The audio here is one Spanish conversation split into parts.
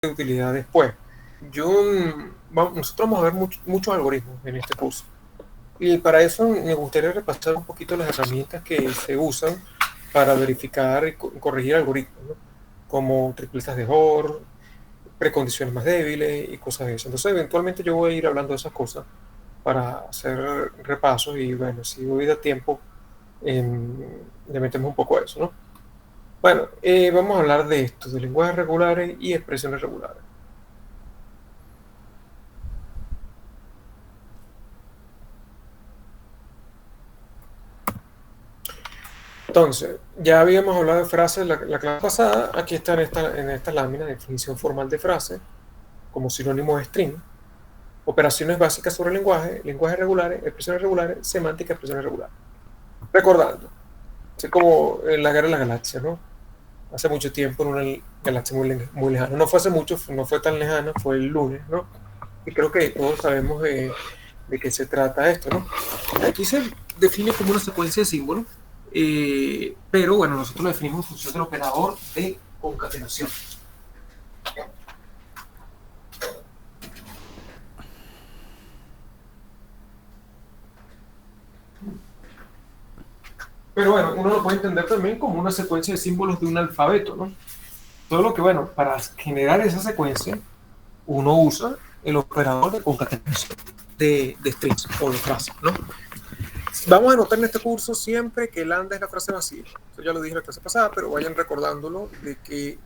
de utilidad después. Nosotros vamos a ver muchos algoritmos en este curso. Y para eso me gustaría repasar un poquito las herramientas que se usan para verificar y corregir algoritmos, ¿no? Como tripletas de OR, precondiciones más débiles y cosas de eso. Entonces, eventualmente yo voy a ir hablando de esas cosas para hacer repasos y, bueno, si voy a tiempo, le metemos un poco a eso, ¿no? Bueno, vamos a hablar de esto, de lenguajes regulares y expresiones regulares. Entonces, ya habíamos hablado de frases la clase pasada. Aquí está en esta lámina, definición formal de frase, como sinónimo de string, operaciones básicas sobre el lenguaje, lenguajes regulares, semántica, expresiones regulares. Recordando, es como en la guerra de las galaxias, ¿no? Hace mucho tiempo, en una galaxia muy lejana. No fue hace mucho, no fue tan lejana, fue el lunes, ¿no? Y creo que todos sabemos de qué se trata esto, ¿no? Aquí se define como una secuencia de símbolos, pero bueno, nosotros lo definimos en función del operador de concatenación. Pero bueno, uno lo puede entender también como una secuencia de símbolos de un alfabeto, ¿no? Todo lo que, bueno, para generar esa secuencia, uno usa el operador de concatenación de strings o de frases, ¿no? Vamos a anotar en este curso siempre que lambda es la frase vacía. Eso ya lo dije la clase pasada, pero vayan recordándolo de que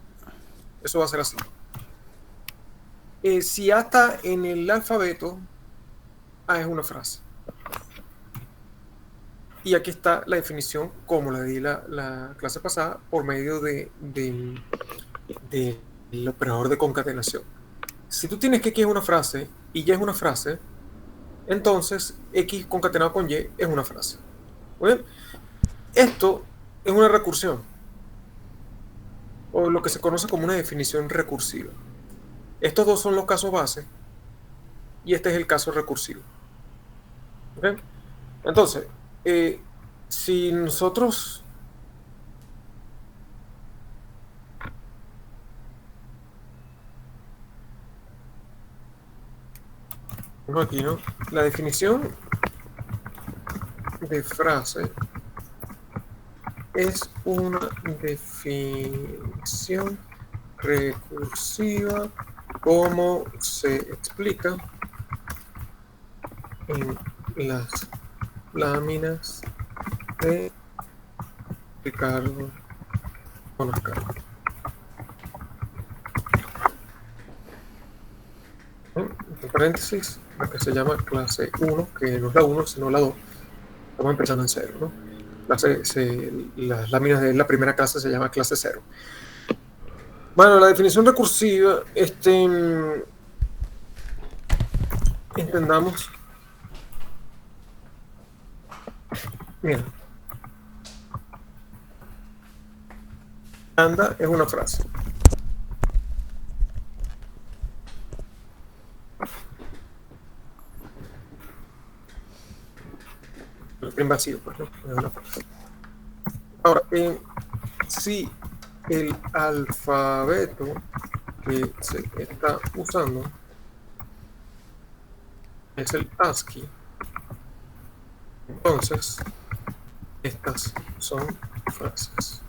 eso va a ser así. Si A está en el alfabeto, A es una frase. Y aquí está la definición, como la di la clase pasada, por medio del operador de concatenación. Si tú tienes que X es una frase y Y es una frase, entonces X concatenado con Y es una frase. Muy bien. Esto es una recursión, o lo que se conoce como una definición recursiva. Estos dos son los casos base y este es el caso recursivo. ¿Okay? Entonces, si nosotros aquí, ¿no? La definición de frase es una definición recursiva como se explica en las láminas de Ricardo Bonascar. Entre paréntesis, la que se llama clase 1, que no es la 1, sino la 2. Estamos empezando en 0, ¿no? Las láminas de la primera clase se llama clase 0. Bueno, la definición recursiva, entendamos. Mira, anda es una frase. En vacío, pues, ¿no? Es una frase. Ahora, si el alfabeto que se está usando es el ASCII, entonces estas son frases.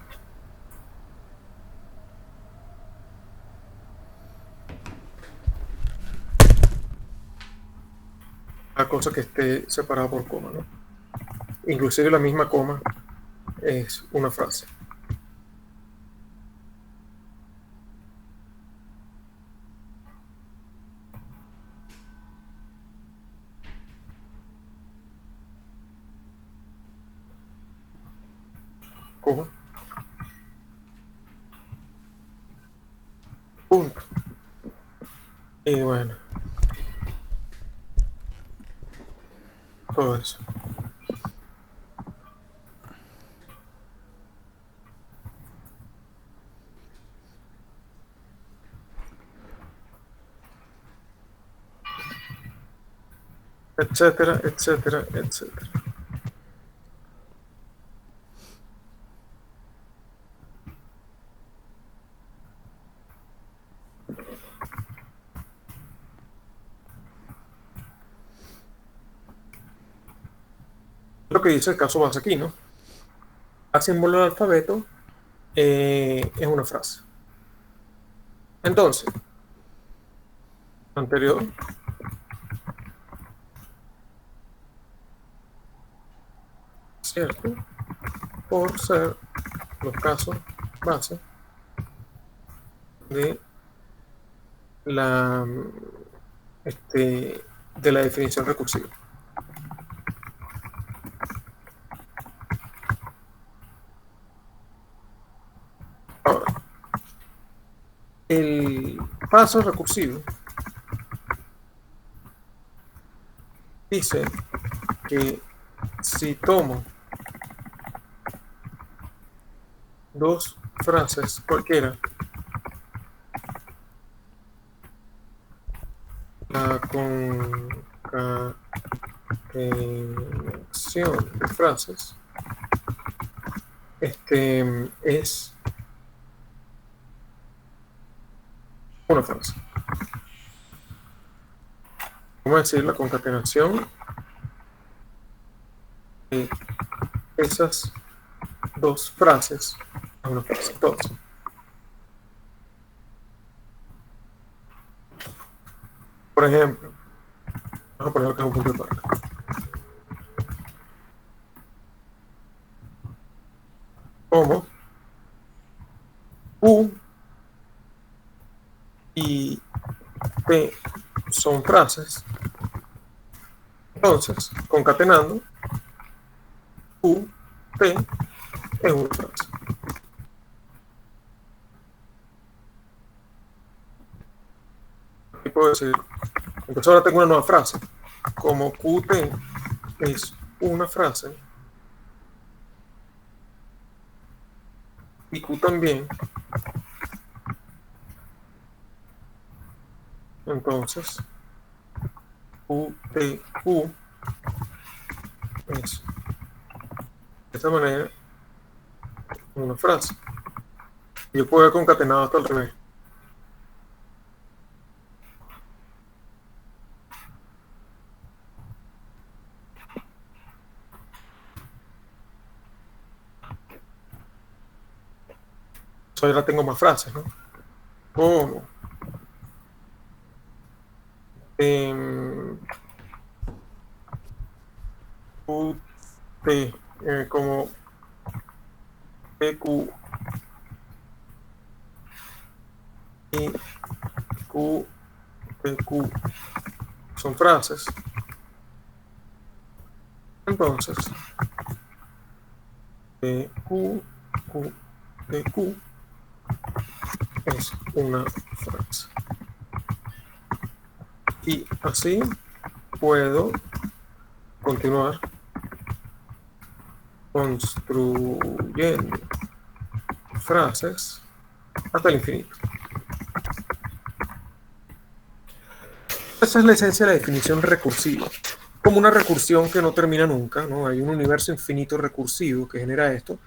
A cosa que esté separada por coma, ¿no? Inclusive la misma coma es una frase. Coma. Punto. Y bueno, todo eso. Etcétera, etcétera, etcétera. lo que dice el caso base aquí, ¿no? A símbolo del alfabeto es una frase. Entonces, anterior, cierto, por ser los casos base de la, de la definición recursiva. Ahora, el paso recursivo dice que si tomo dos frases cualquiera, la concatenación de frases es una frase. Vamos a decir la concatenación de esas dos frases a una frase. Entonces, por ejemplo, vamos a poner acá un punto de parte. Como U y P son frases, entonces, concatenando, U, P es una frase. Aquí puedo decir, entonces ahora tengo una nueva frase. Como QT es una frase y Q también, entonces QTQ es de esta manera una frase. Yo puedo haber concatenado hasta al revés. Entonces ahora tengo más frases, ¿no? Como QT, como PQ y QTQ son frases. Entonces, PQ, QTQ es una frase. Y así puedo continuar construyendo frases hasta el infinito. Esa es la esencia de la definición recursiva. Como una recursión que no termina nunca, ¿no? Hay un universo infinito recursivo que genera esto,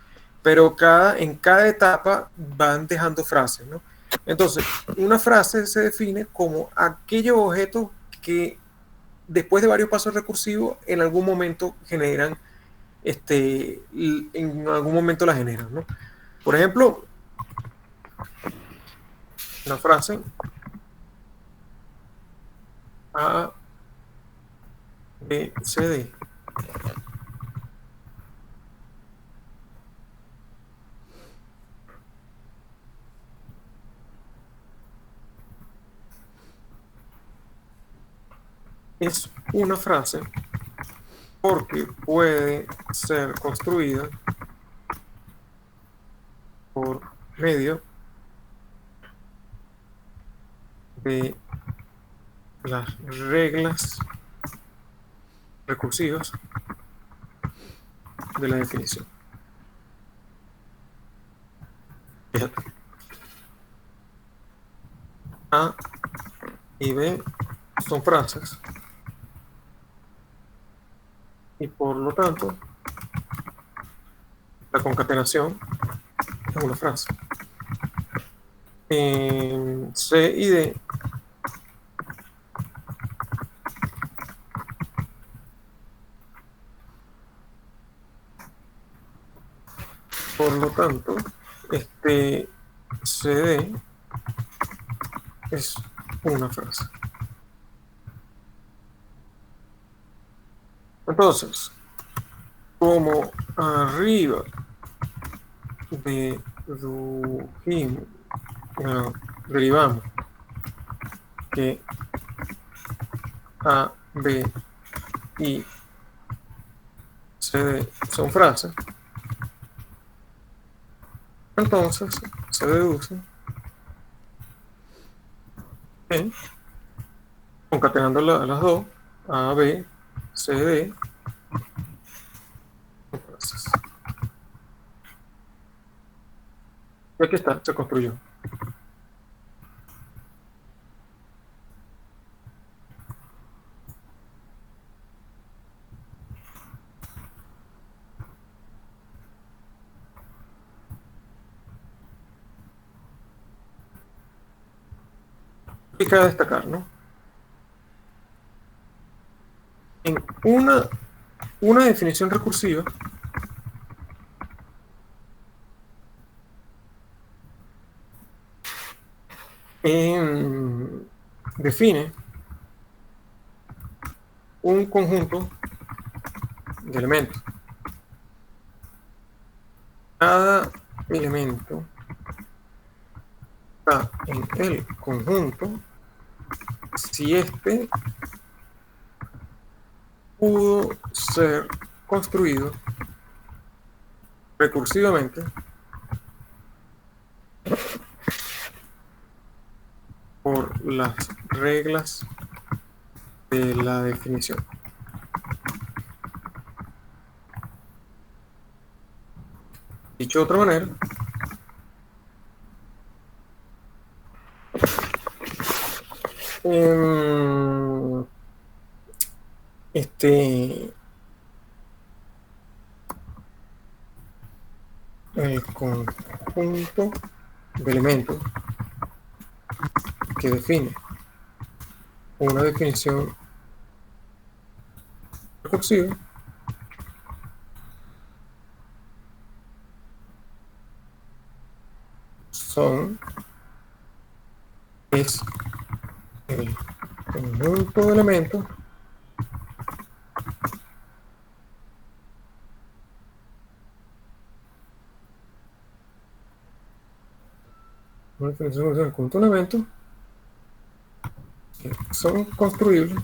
pero en cada etapa van dejando frases, ¿no? Entonces, una frase se define como aquellos objetos que después de varios pasos recursivos en algún momento generan, en algún momento la generan, ¿no? Por ejemplo, la frase A, B, C, D. Es una frase porque puede ser construida por medio de las reglas recursivas de la definición. Fíjate. A y B son frases y por lo tanto la concatenación es una frase. C y D Por lo tanto, CD es una frase. Entonces, como arriba dedujimos, derivamos que A, B y C son frases, entonces se deduce que, concatenando las dos, A, B, C, D, son frases. Y aquí está, se construyó. Y cabe destacar, ¿no? En una definición recursiva, define un conjunto de elementos. Cada elemento está en el conjunto si este pudo ser construido recursivamente por las reglas de la definición. Dicho de otra manera, el conjunto de elementos que define una definición recursiva es el conjunto de elementos una definición del conjunto de elementos que son construibles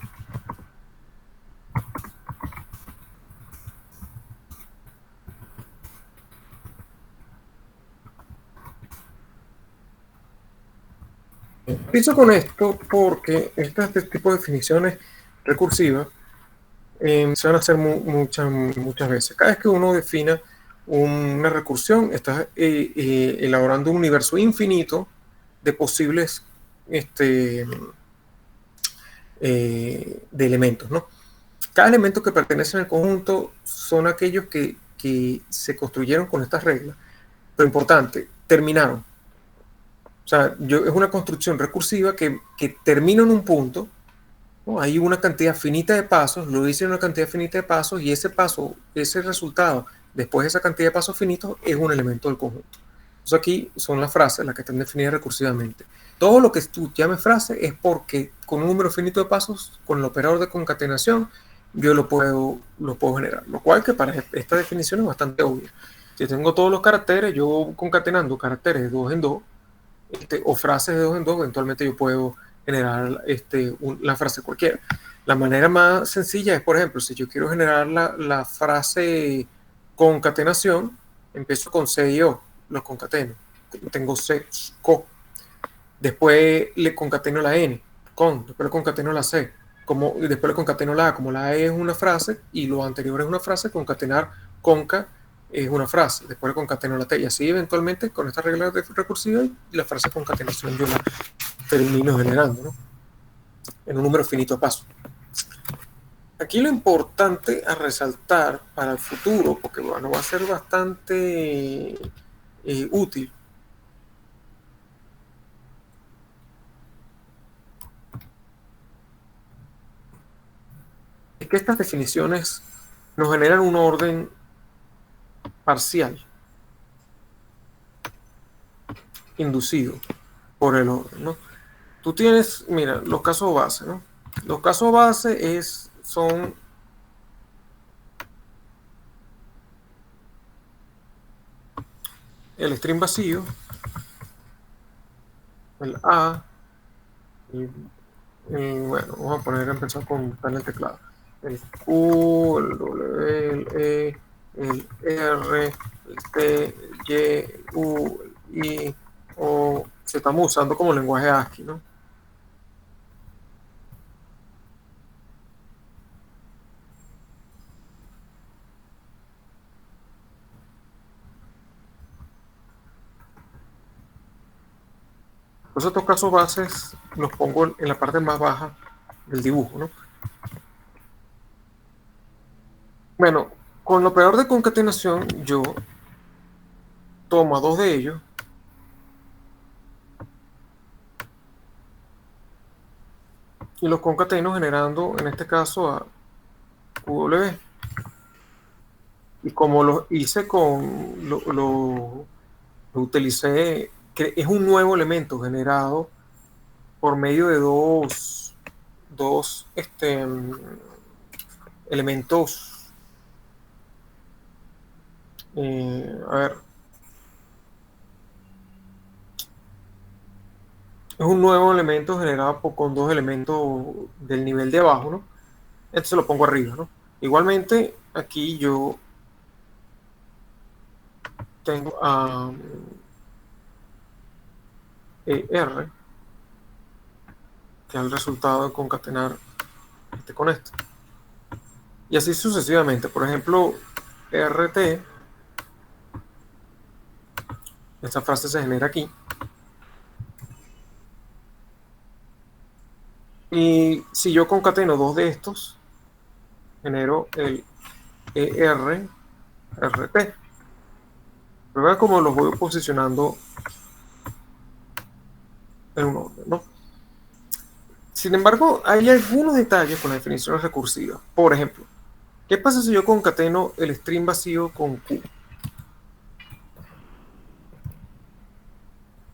Pienso con esto porque este tipo de definiciones recursivas se van a hacer muchas veces. Cada vez que uno defina una recursión, está elaborando un universo infinito de posibles de elementos, ¿no? Cada elemento que pertenece al conjunto son aquellos que se construyeron con estas reglas, pero importante, terminaron. O sea, es una construcción recursiva que termina en un punto, ¿no? Hay una cantidad finita de pasos, lo dice una cantidad finita de pasos, y ese paso, ese resultado, después de esa cantidad de pasos finitos, es un elemento del conjunto. Entonces aquí son las frases las que están definidas recursivamente. Todo lo que tú llames frase es porque con un número finito de pasos, con el operador de concatenación, yo lo puedo generar. Lo cual que para esta definición es bastante obvio. Si tengo todos los caracteres, yo concatenando caracteres de 2 en 2, o frases de 2 en 2, eventualmente yo puedo generar la frase cualquiera. La manera más sencilla es, por ejemplo, si yo quiero generar la frase concatenación, empiezo con C y O, los concateno. Tengo C, co. Después le concateno la N, con. Después le concateno la C, después le concateno la A. Como la E es una frase y lo anterior es una frase, concatenar conca es una frase. Después le concateno la T. Y así eventualmente con esta regla recursiva y la frase concatenación yo la termino generando, ¿no? En un número finito de pasos. Aquí lo importante a resaltar para el futuro, porque bueno, va a ser bastante útil, es que estas definiciones nos generan un orden parcial. inducido por el orden, ¿no? Tú tienes, mira, los casos base, ¿no? Los casos base son el string vacío, el A, bueno, vamos a poner a empezar con tal el teclado. El Q, el W, el E, el R, el T, el Y, U, el I, o se estamos usando como lenguaje ASCII, ¿no? Entonces estos casos bases los pongo en la parte más baja del dibujo, ¿no? Bueno, con el operador de concatenación yo tomo a dos de ellos y los concateno generando en este caso a QW. Y como lo hice lo utilicé, que es un nuevo elemento generado por medio de dos elementos, a ver, es un nuevo elemento generado con dos elementos del nivel de abajo, ¿no? Entonces lo pongo arriba, ¿no? Igualmente, aquí yo tengo a R, que es el resultado de concatenar este con este. Y así sucesivamente. Por ejemplo, RT, esta frase se genera aquí. Y si yo concateno dos de estos, genero el ER-RT. Pero vean cómo los voy posicionando en un orden, ¿no? Sin embargo, hay algunos detalles con las definiciones recursivas. Por ejemplo, ¿qué pasa si yo concateno el string vacío con Q?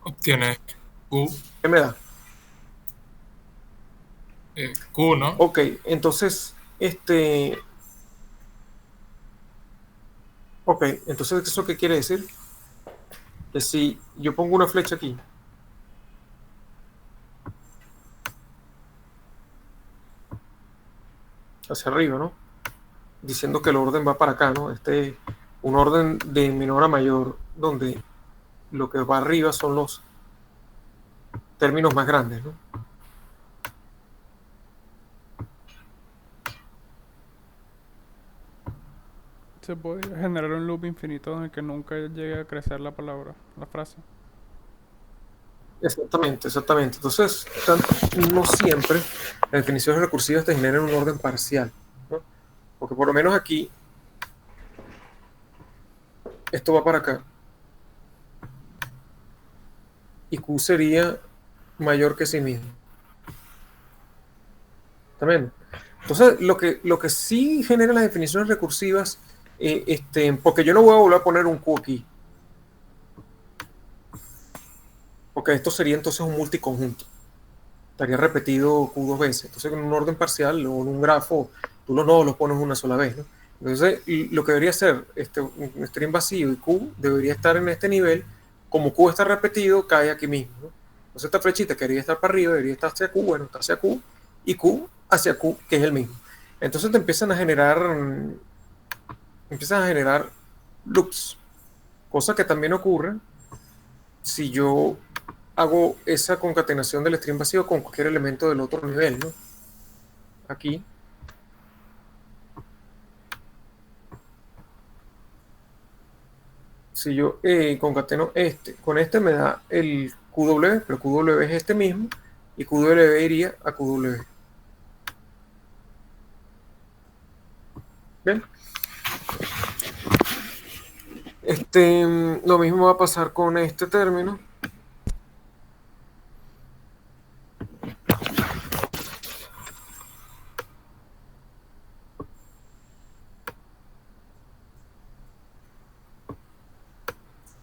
Obtienes Q, ¿Qué me da? Q, ¿no? Ok, entonces, ok, entonces, ¿eso qué quiere decir? Que si yo pongo una flecha aquí, hacia arriba, ¿no? Diciendo que el orden va para acá, ¿no? Un orden de menor a mayor, donde lo que va arriba son los términos más grandes, ¿no? Se podría generar un loop infinito en el que nunca llegue a crecer la palabra, la frase. Exactamente, exactamente. Entonces, no siempre las definiciones recursivas te generan un orden parcial, ¿no? Porque por lo menos aquí, esto va para acá, y Q sería mayor que sí mismo. ¿También? Entonces, lo que sí genera las definiciones recursivas, porque yo no voy a volver a poner un Q aquí, porque esto sería entonces un multiconjunto. Estaría repetido Q dos veces. Entonces, en un orden parcial o en un grafo, tú los nodos los pones una sola vez, ¿no? Entonces, lo que debería ser un string vacío y Q debería estar en este nivel. Como Q está repetido, cae aquí mismo, ¿no? Entonces, esta flechita que debería estar para arriba, debería estar hacia Q, bueno, está hacia Q, y Q hacia Q, que es el mismo. Entonces, te empiezan a generar loops, cosa que también ocurre si yo hago esa concatenación del string vacío con cualquier elemento del otro nivel, ¿no? Aquí. Si yo concateno con este me da el QW, pero QW es este mismo, y QW iría a QW. ¿Bien? Lo mismo va a pasar con este término.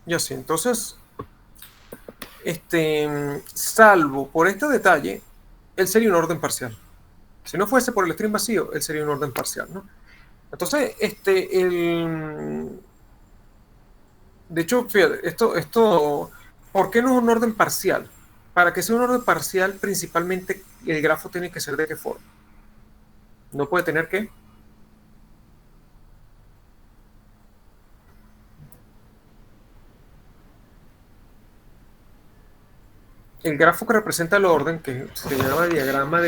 Y así, entonces, salvo por este detalle, él sería un orden parcial. Si no fuese por el string vacío, él sería un orden parcial, ¿no? Entonces, de hecho, fíjate, ¿por qué no es un orden parcial? Para que sea un orden parcial, principalmente el grafo tiene que ser de qué forma. No puede tener que. El grafo que representa el orden, que se llama diagrama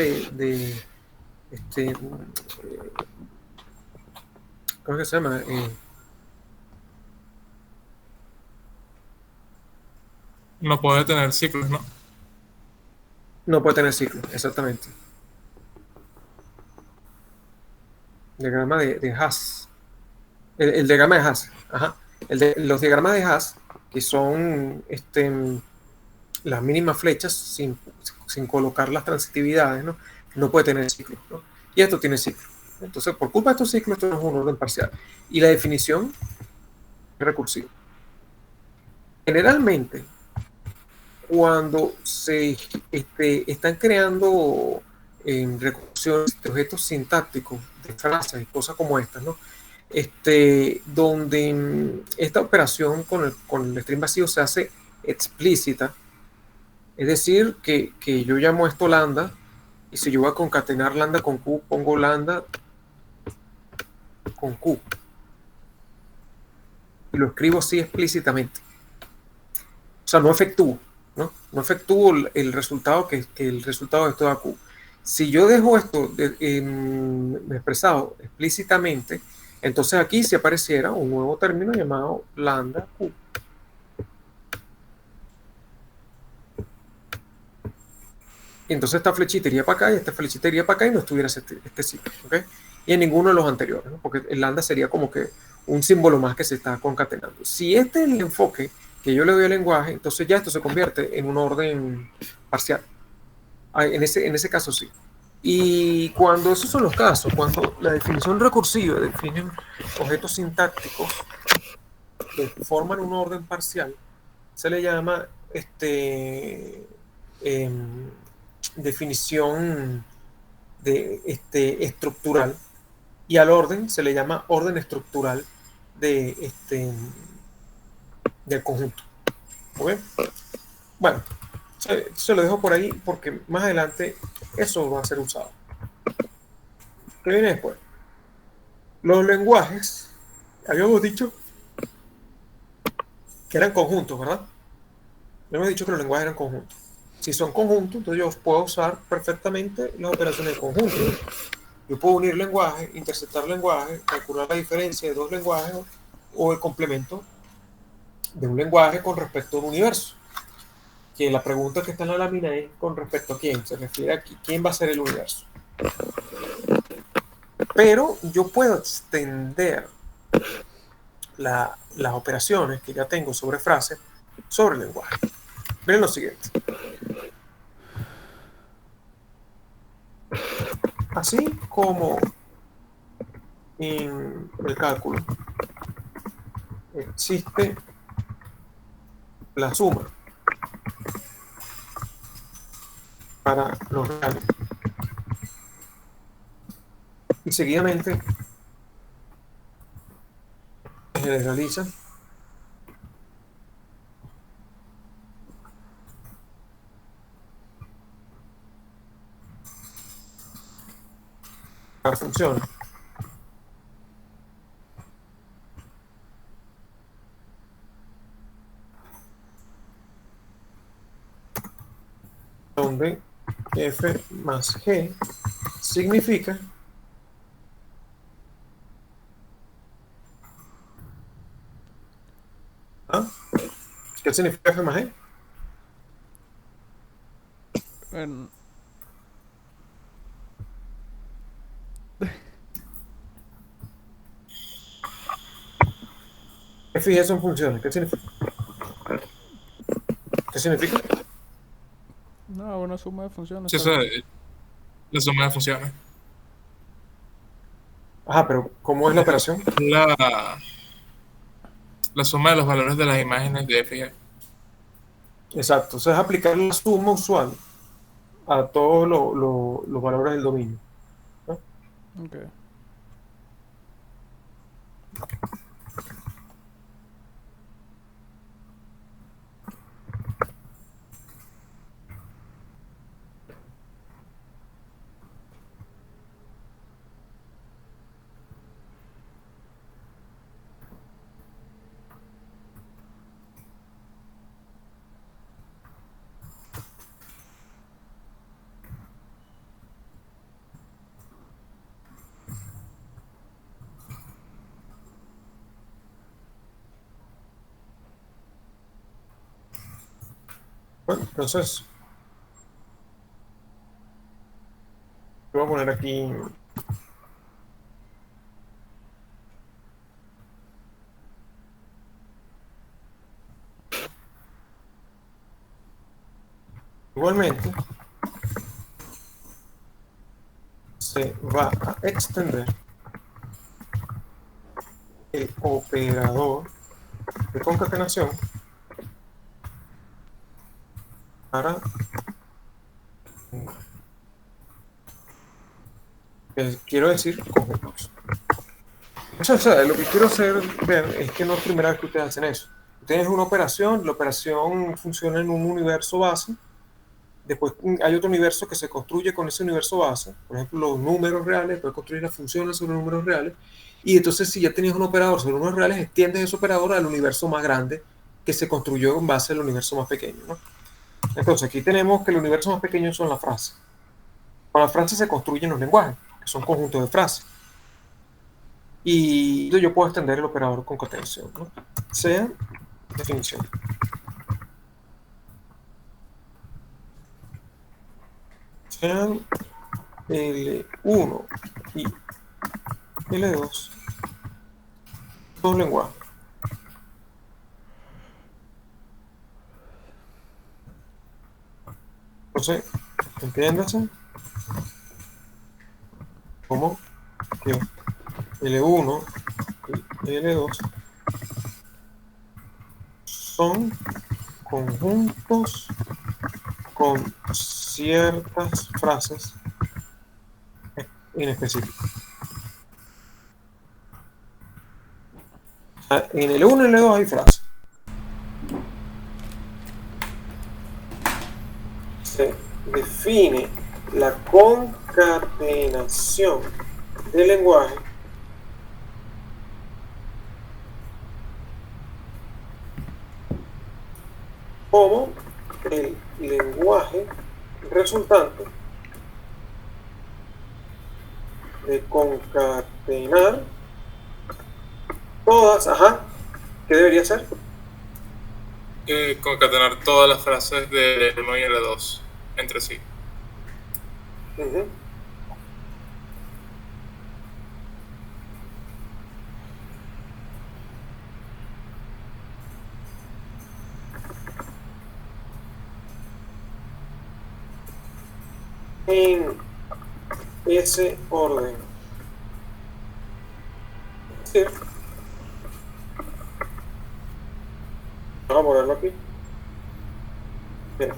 ¿cómo es que se llama? No puede tener ciclos, ¿no? No puede tener ciclo, exactamente. Diagrama de Haas. El diagrama de Haas. Ajá. Los diagramas de Haas, que son las mínimas flechas sin colocar las transitividades, ¿no? No puede tener ciclo, ¿no? Y esto tiene ciclo. Entonces, por culpa de estos ciclos, esto no es un orden parcial. Y la definición es recursiva. Generalmente, cuando se están creando recursiones de objetos sintácticos, de frases y cosas como estas, ¿no? Donde esta operación con el string vacío se hace explícita, es decir, que yo llamo esto lambda, y si yo voy a concatenar lambda con q, pongo lambda con q, y lo escribo así explícitamente. O sea, no efectúo el resultado que el resultado de esto da q. Si yo dejo esto expresado explícitamente, entonces aquí si apareciera un nuevo término llamado lambda q. Entonces esta flechita iría para acá y esta flechita iría para acá y no estuviera este ciclo, ¿okay? Y en ninguno de los anteriores, ¿no? Porque el lambda sería como que un símbolo más que se está concatenando. Si este es el enfoque que yo le doy al lenguaje, entonces ya esto se convierte en un orden parcial. En ese caso sí. Y cuando esos son los casos, cuando la definición recursiva define objetos sintácticos que forman un orden parcial, se le llama definición estructural, y al orden se le llama orden estructural del conjunto. ¿Okay? Bueno, se lo dejo por ahí porque más adelante eso va a ser usado. ¿Qué viene después? Los lenguajes, habíamos dicho que eran conjuntos, ¿verdad? Hemos dicho que los lenguajes eran conjuntos. Si son conjuntos, entonces yo puedo usar perfectamente las operaciones de conjunto. Yo puedo unir lenguajes, interceptar lenguajes, calcular la diferencia de dos lenguajes o el complemento de un lenguaje con respecto a un universo. Que la pregunta que está en la lámina es con respecto a quién, se refiere a quién va a ser el universo. Pero yo puedo extender las operaciones que ya tengo sobre frases sobre el lenguaje. Miren lo siguiente. Así como en el cálculo existe la suma para los reales y seguidamente se generaliza para funciones donde f más g significa ¿qué significa f más g? Bueno, F y G son funciones. ¿Qué significa? ¿Qué significa? no, una suma de funciones. Sí, eso es la suma de funciones. Ajá, pero ¿cómo es la operación? La suma de los valores de las imágenes de f y g. Exacto. Entonces es aplicar la suma usual a todos los valores del dominio, ¿no? Ok. Bueno, entonces voy a poner aquí igualmente se va a extender el operador de concatenación para quiero decir conjuntos. O sea, lo que quiero hacer ver es que no es la primera vez que ustedes hacen eso. Ustedes una operación, la operación funciona en un universo base, después hay otro universo que se construye con ese universo base, por ejemplo los números reales, puedes construir las funciones sobre números reales, y entonces si ya tenías un operador sobre números reales, extiendes ese operador al universo más grande que se construyó en base al universo más pequeño, ¿no? Entonces aquí tenemos que el universo más pequeño son las frases. Con las frases se construyen los lenguajes, que son conjuntos de frases. Y yo puedo extender el operador concatenación, ¿no? Sea definición. Sean L1 y L2 dos lenguajes. Entonces, entiéndase como que L1 y L2 son conjuntos con ciertas frases en específico. En L1 y L2 hay frases. Se define la concatenación del lenguaje como el lenguaje resultante de concatenar todas, ¿qué debería ser? Concatenar todas las frases del L1 y L2 entre sí. Uh-huh. En ese orden. Sí. Vamos a ponerlo aquí. Mira.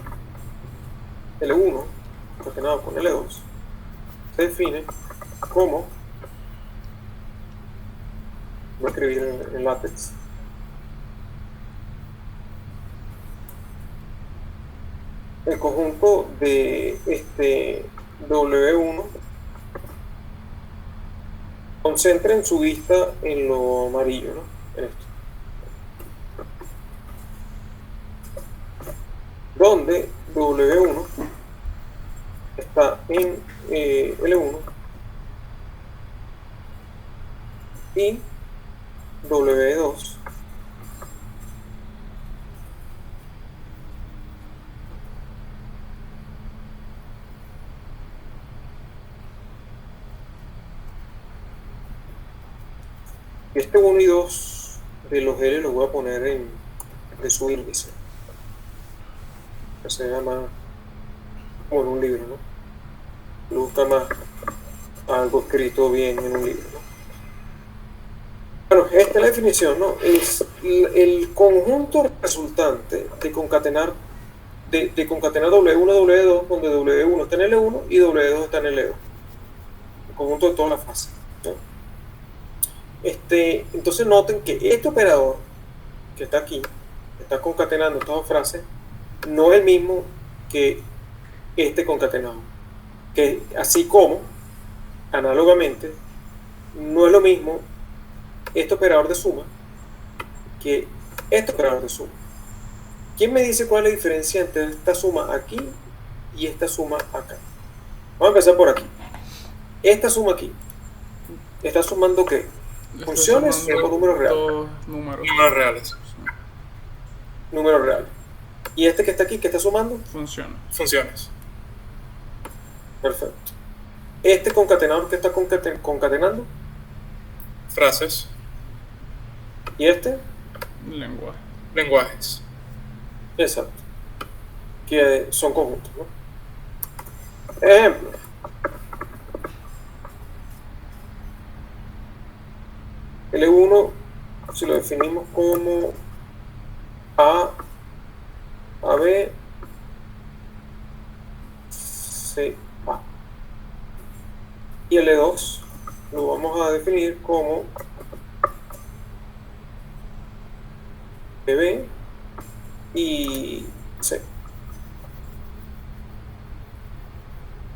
L1 concatenado con L2 se define como, voy a escribir en látex, el conjunto de este W1. Concentren su vista en lo amarillo, ¿no? En esto. Donde W1 está en L1 y W2 este 1 y 2 de los L los voy a poner de su índice, que se llama como en un libro, ¿no? Me gusta más algo escrito bien en un libro, ¿no? Bueno, esta es la definición, ¿no? Es el conjunto resultante de concatenar de concatenar W1, W2, donde W1 está en L1 y W2 está en L2. El conjunto de toda la frase, ¿no? Entonces noten que este operador que está aquí, que está concatenando estas dos frases, no es el mismo que este concatenado. Que así como, análogamente, no es lo mismo este operador de suma que este operador de suma. ¿Quién me dice cuál es la diferencia entre esta suma aquí y esta suma acá? Vamos a empezar por aquí. Esta suma aquí, ¿está sumando qué? ¿Funciones o números reales? Números reales. Números reales. ¿Y este que está aquí, qué está sumando? Funciones. Perfecto. ¿Este concatenador que está concatenando? Frases. ¿Y este? Lenguajes. Exacto. Que son conjuntos, ¿no? Ejemplo. L1, si lo definimos como A, B, C, A. Y L2 lo vamos a definir como B y C.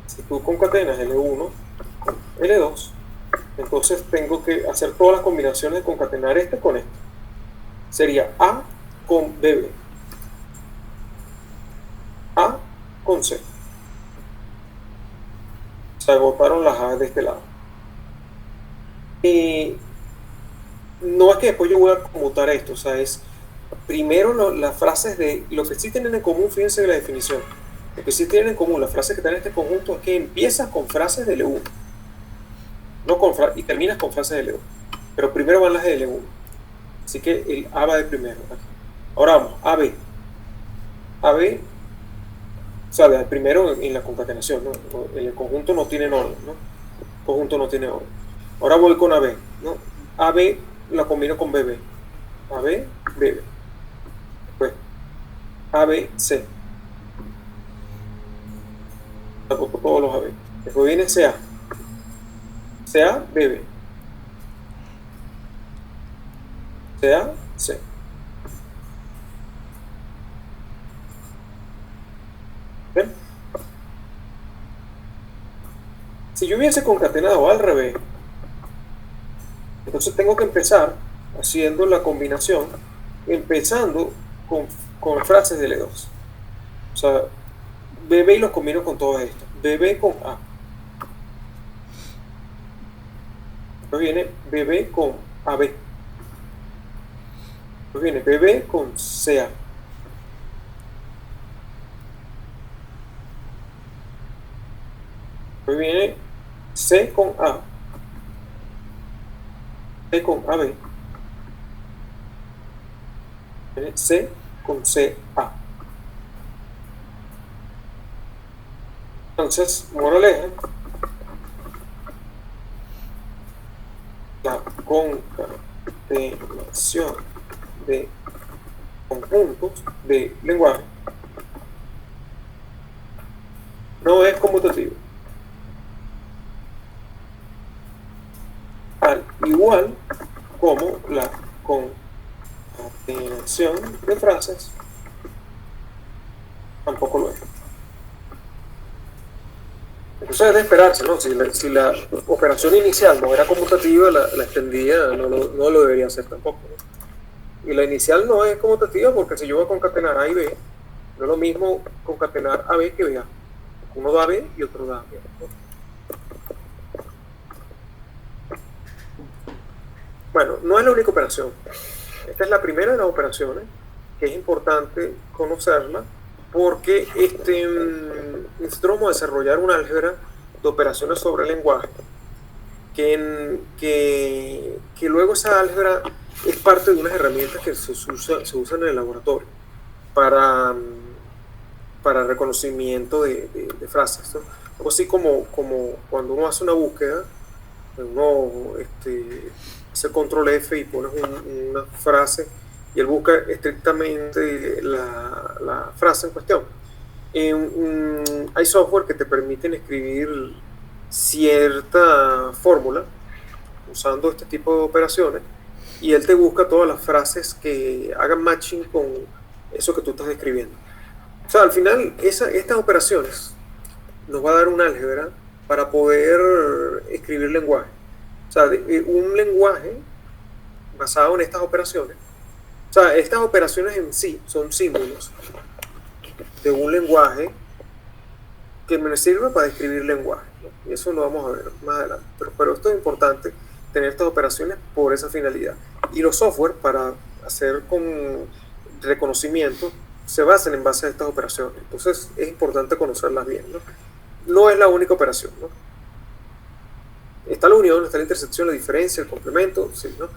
Si tú concatenas L1 con L2, entonces tengo que hacer todas las combinaciones de concatenar este con este. Sería A con BB, A con C. Se agotaron las A de este lado. No es que después yo voy a conmutar esto, o sea, es primero las frases de lo que sí tienen en común. Fíjense de la definición. Lo que sí tienen en común las frases que están en este conjunto es que empiezas con frases de L1, no con y terminas con frases de L2, pero primero van las de L1, así que el A va de primero. Ahora vamos, AB, o sea, de primero en la concatenación, ¿no? El conjunto no tiene orden, ¿no? El conjunto no tiene orden. Ahora voy con AB, ¿no? AB la combino con BB, AB, BB, pues AB, C, agoto todos los AB. Después viene CA, CA, BB, CA, C. ¿Ven? Si yo hubiese concatenado al revés, entonces tengo que empezar haciendo la combinación, empezando con frases de L2. O sea, BB y los combino con todo esto. BB con A. Después viene BB con AB. Después viene BB con CA. Después viene C con A. C con AB. Viene C con CA. Entonces, moraleja, la concatenación de conjuntos de lenguaje no es conmutativa. Al igual como la concatenación de frases tampoco lo es. Entonces es de esperarse, ¿no? Si la operación inicial no era conmutativa, la extendida no lo debería hacer tampoco, ¿no? Y la inicial no es conmutativa porque si yo voy a concatenar A y B, no es lo mismo concatenar AB que BA. Uno da B y otro da A, ¿no? Bueno, no es la única operación. Esta es la primera de las operaciones, que es importante conocerla, porque nosotros vamos a desarrollar un álgebra de operaciones sobre el lenguaje, que luego esa álgebra es parte de unas herramientas que se usan en el laboratorio para reconocimiento de frases, ¿no? Algo así como cuando uno hace una búsqueda, uno hace control F y pones una frase y él busca estrictamente la frase en cuestión. Hay software que te permiten escribir cierta fórmula usando este tipo de operaciones y él te busca todas las frases que hagan matching con eso que tú estás escribiendo. O sea, al final estas operaciones nos va a dar un álgebra para poder escribir lenguaje. O sea, un lenguaje basado en estas operaciones. O sea, estas operaciones en sí son símbolos de un lenguaje que me sirve para escribir lenguaje, ¿no? Y eso lo vamos a ver más adelante. Pero esto es importante, tener estas operaciones por esa finalidad. Y los software para hacer con reconocimiento se basan en base a estas operaciones. Entonces es importante conocerlas bien, ¿no? No es la única operación, ¿no? Está la unión, está la intersección, la diferencia, el complemento, sí, ¿no?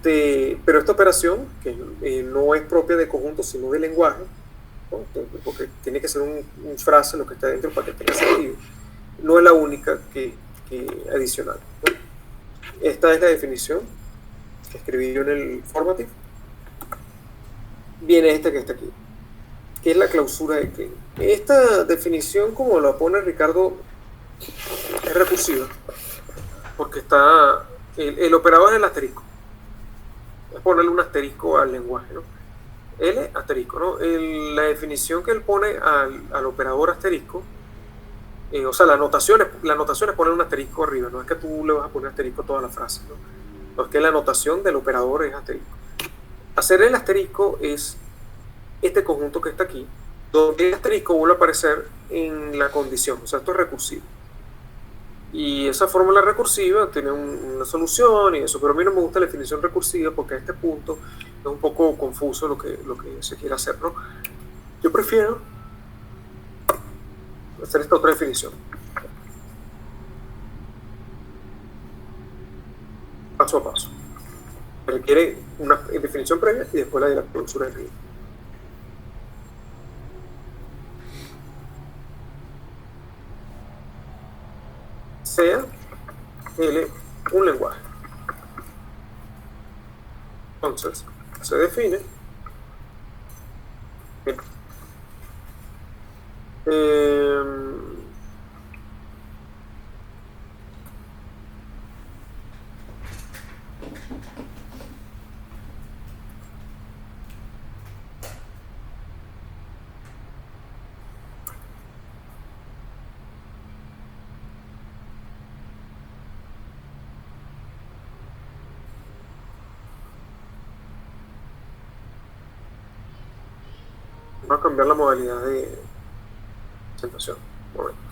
Pero esta operación, que no es propia de conjunto, sino de lenguaje, ¿no? Porque tiene que ser un frase lo que está dentro para que tenga sentido, no es la única que adicional, ¿no? Esta es la definición que escribí yo en el formative. Viene esta que está aquí, que es la clausura de Klein. Esta definición, como la pone Ricardo, es recursiva, porque está el operador es el asterisco. Es ponerle un asterisco al lenguaje, ¿no? L asterisco, ¿no? La definición que él pone al operador asterisco, o sea, la anotación es poner un asterisco arriba, no es que tú le vas a poner asterisco a toda la frase, ¿no? No, es que la anotación del operador es asterisco. Hacer el asterisco es este conjunto que está aquí, donde el asterisco vuelve a aparecer en la condición, o sea, esto es recursivo. Y esa fórmula recursiva tiene una solución y eso, pero a mí no me gusta la definición recursiva porque a este punto es un poco confuso lo que se quiere hacer, ¿no? Yo prefiero hacer esta otra definición. Paso a paso. Requiere una definición previa y después la de la clausura de Klein. Sea L un lenguaje. Entonces, se define va a cambiar la modalidad de presentación. Un momento.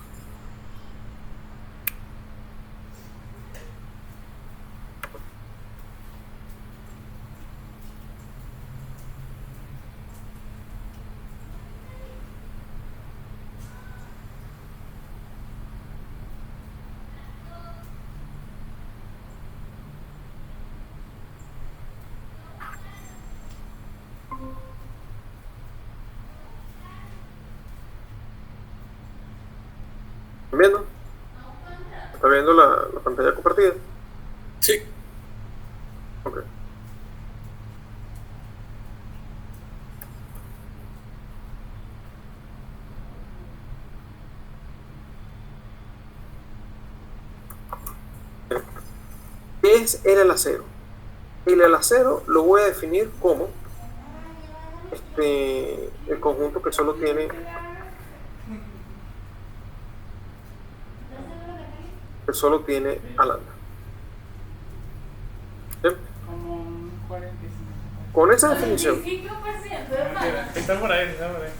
¿Están viendo? ¿Está viendo la pantalla compartida? Sí. Ok. ¿Qué es el alacero? El alacero lo voy a definir como el conjunto que solo tiene a lambda. ¿Bien? Como un 45. Con esa definición, 45% de pana. Está por ahí, está por ahí.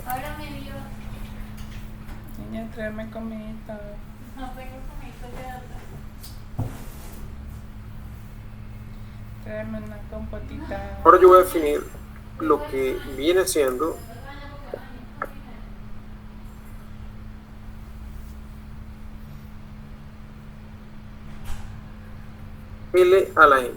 Ahora me dio. Niña, tráeme comida. No tengo comida de otra. Tráeme una compotita. ahora yo voy a definir lo que viene siendo L a la n.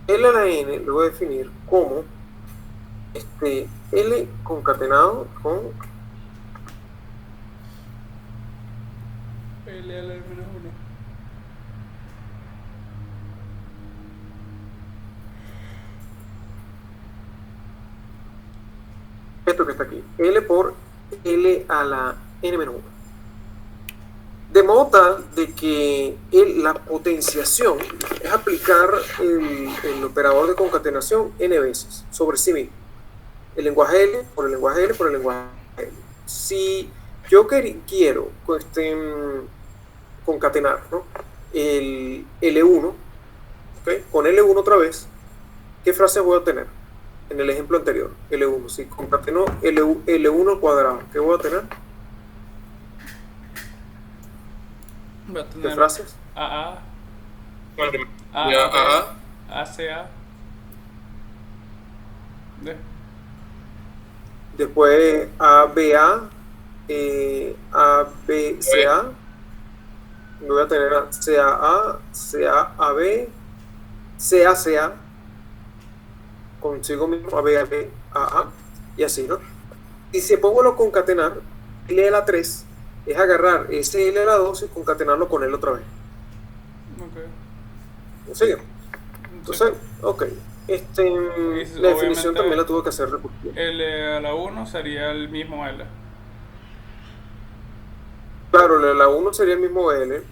L a la n lo voy a definir como L concatenado con L al menos 1. esto que está aquí, L por L a la n menos 1. De modo tal de que la potenciación es aplicar el operador de concatenación n veces sobre sí mismo. El lenguaje L por el lenguaje L por el lenguaje L. Si yo quiero concatenar, ¿no?, el L1, ¿okay?, con L1 otra vez, ¿qué frase voy a tener? En el ejemplo anterior, L1. Si concateno L1 al cuadrado, ¿qué voy a tener? Va a tener ¿Qué frases? AA, Bueno, A, ya, A, ACA. Después ABA, ABCA. Voy a tener CAA, CAAB, CACA, consigo mismo ABAB, AA, y así, ¿no? Y si pongo lo concatenar, L a la 3 es agarrar ese L a la 2 y concatenarlo con él otra vez. Ok. ¿Sigue? Entonces, ok. La definición obviamente también la tuve que hacer recursiva. L a la 1 sería el mismo L. Claro, L a la 1 sería el mismo L.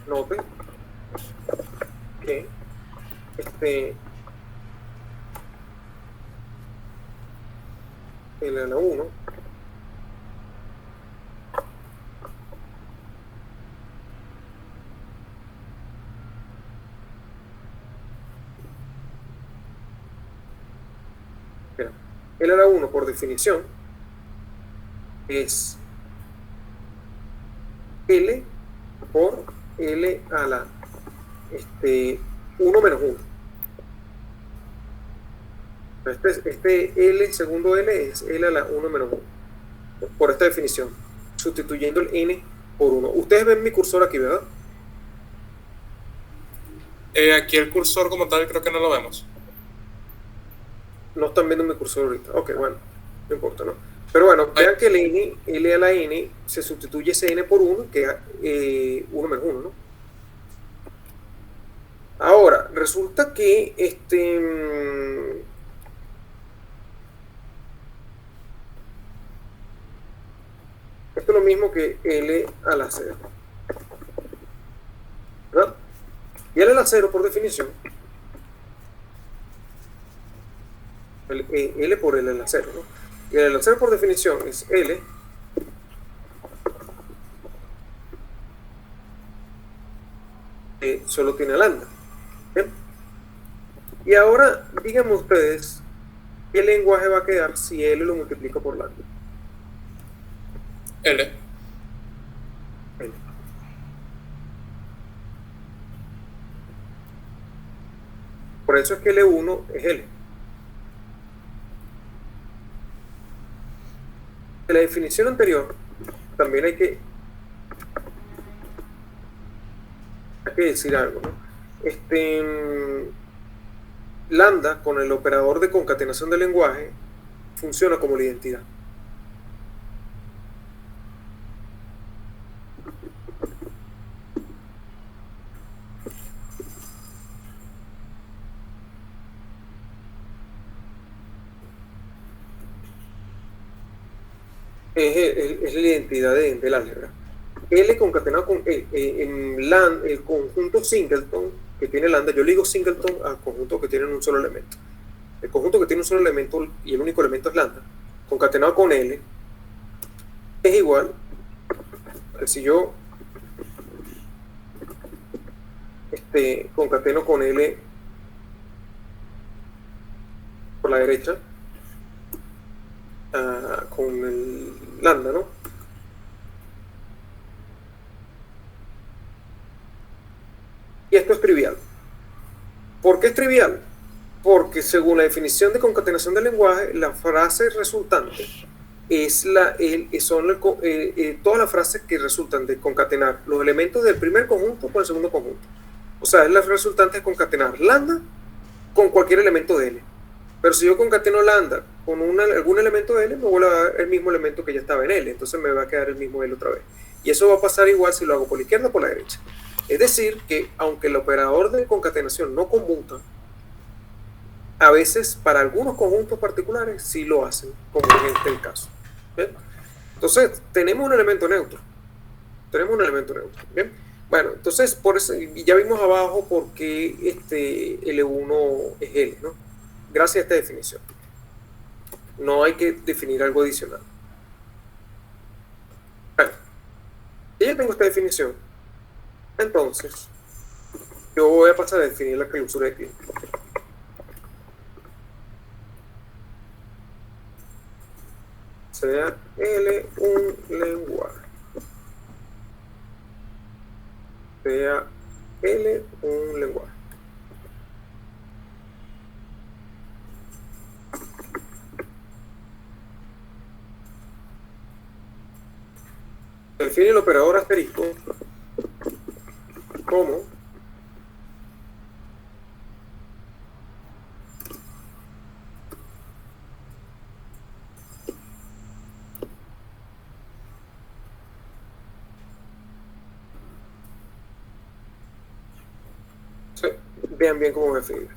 Note que L a la 1 L a la 1 por definición es L por L a la 1 menos 1. Este L, segundo L, es L a la 1 menos 1. Por esta definición, sustituyendo el N por 1. Ustedes ven mi cursor aquí, ¿verdad? aquí el cursor como tal creo que no lo vemos. No están viendo mi cursor ahorita. Ok, bueno, no importa, ¿no? Pero bueno, vean que el N, L a la N, se sustituye ese N por 1, que es 1 menos 1, ¿no? Ahora, resulta que esto es lo mismo que L a la 0, ¿verdad? Y L a la 0, por definición, L por L a la 0, ¿no? Y L a la 0 por definición es L que solo tiene lambda. ¿Bien? Y ahora, díganme ustedes, ¿qué lenguaje va a quedar si L lo multiplico por lambda? L. L. Por eso es que L1 es L. En la definición anterior también hay que decir algo, ¿no? Lambda con el operador de concatenación del lenguaje funciona como la identidad. Es la identidad del álgebra. L concatenado con el conjunto singleton que tiene lambda. Yo le digo singleton al conjunto que tienen un solo elemento. El conjunto que tiene un solo elemento y el único elemento es lambda, concatenado con L, es igual a si yo concateno con L por la derecha, con el lambda, ¿no? Y esto es trivial. ¿Por qué es trivial? Porque según la definición de concatenación del lenguaje, la frase resultante todas las frases que resultan de concatenar los elementos del primer conjunto con el segundo conjunto. O sea, es la resultante de concatenar lambda con cualquier elemento de L. Pero si yo concateno lambda con algún elemento de L, me vuelve a dar el mismo elemento que ya estaba en L. Entonces me va a quedar el mismo L otra vez. Y eso va a pasar igual si lo hago por la izquierda o por la derecha. Es decir, que aunque el operador de concatenación no conmuta, a veces para algunos conjuntos particulares sí lo hacen, como en este caso. ¿Bien? Entonces, tenemos un elemento neutro. ¿Bien? Bueno, entonces, por eso, ya vimos abajo por qué L1 es L, ¿no? Gracias a esta definición. No hay que definir algo adicional. Bueno, ya tengo esta definición. Entonces, yo voy a pasar a definir la clausura de Klein. Sea L un lenguaje. Sea L un lenguaje. Define el operador asterisco como vean bien cómo me define.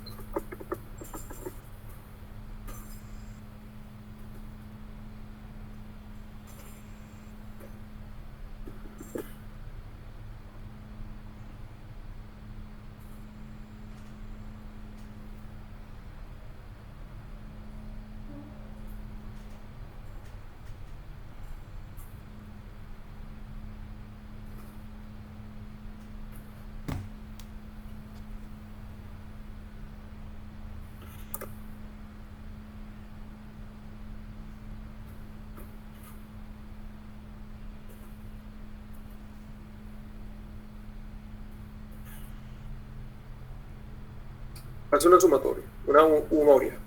Hace una sumatoria, una unoria.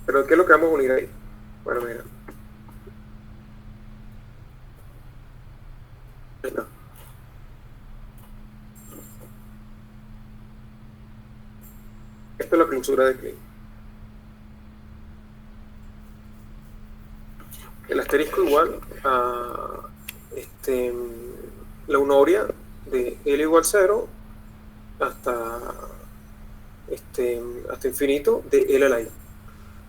Pero ¿qué es lo que vamos a unir ahí? Bueno, mira. Mira. Esta es la clausura de Klein. El asterisco igual a la unoria de L igual 0 hasta infinito de L a la I.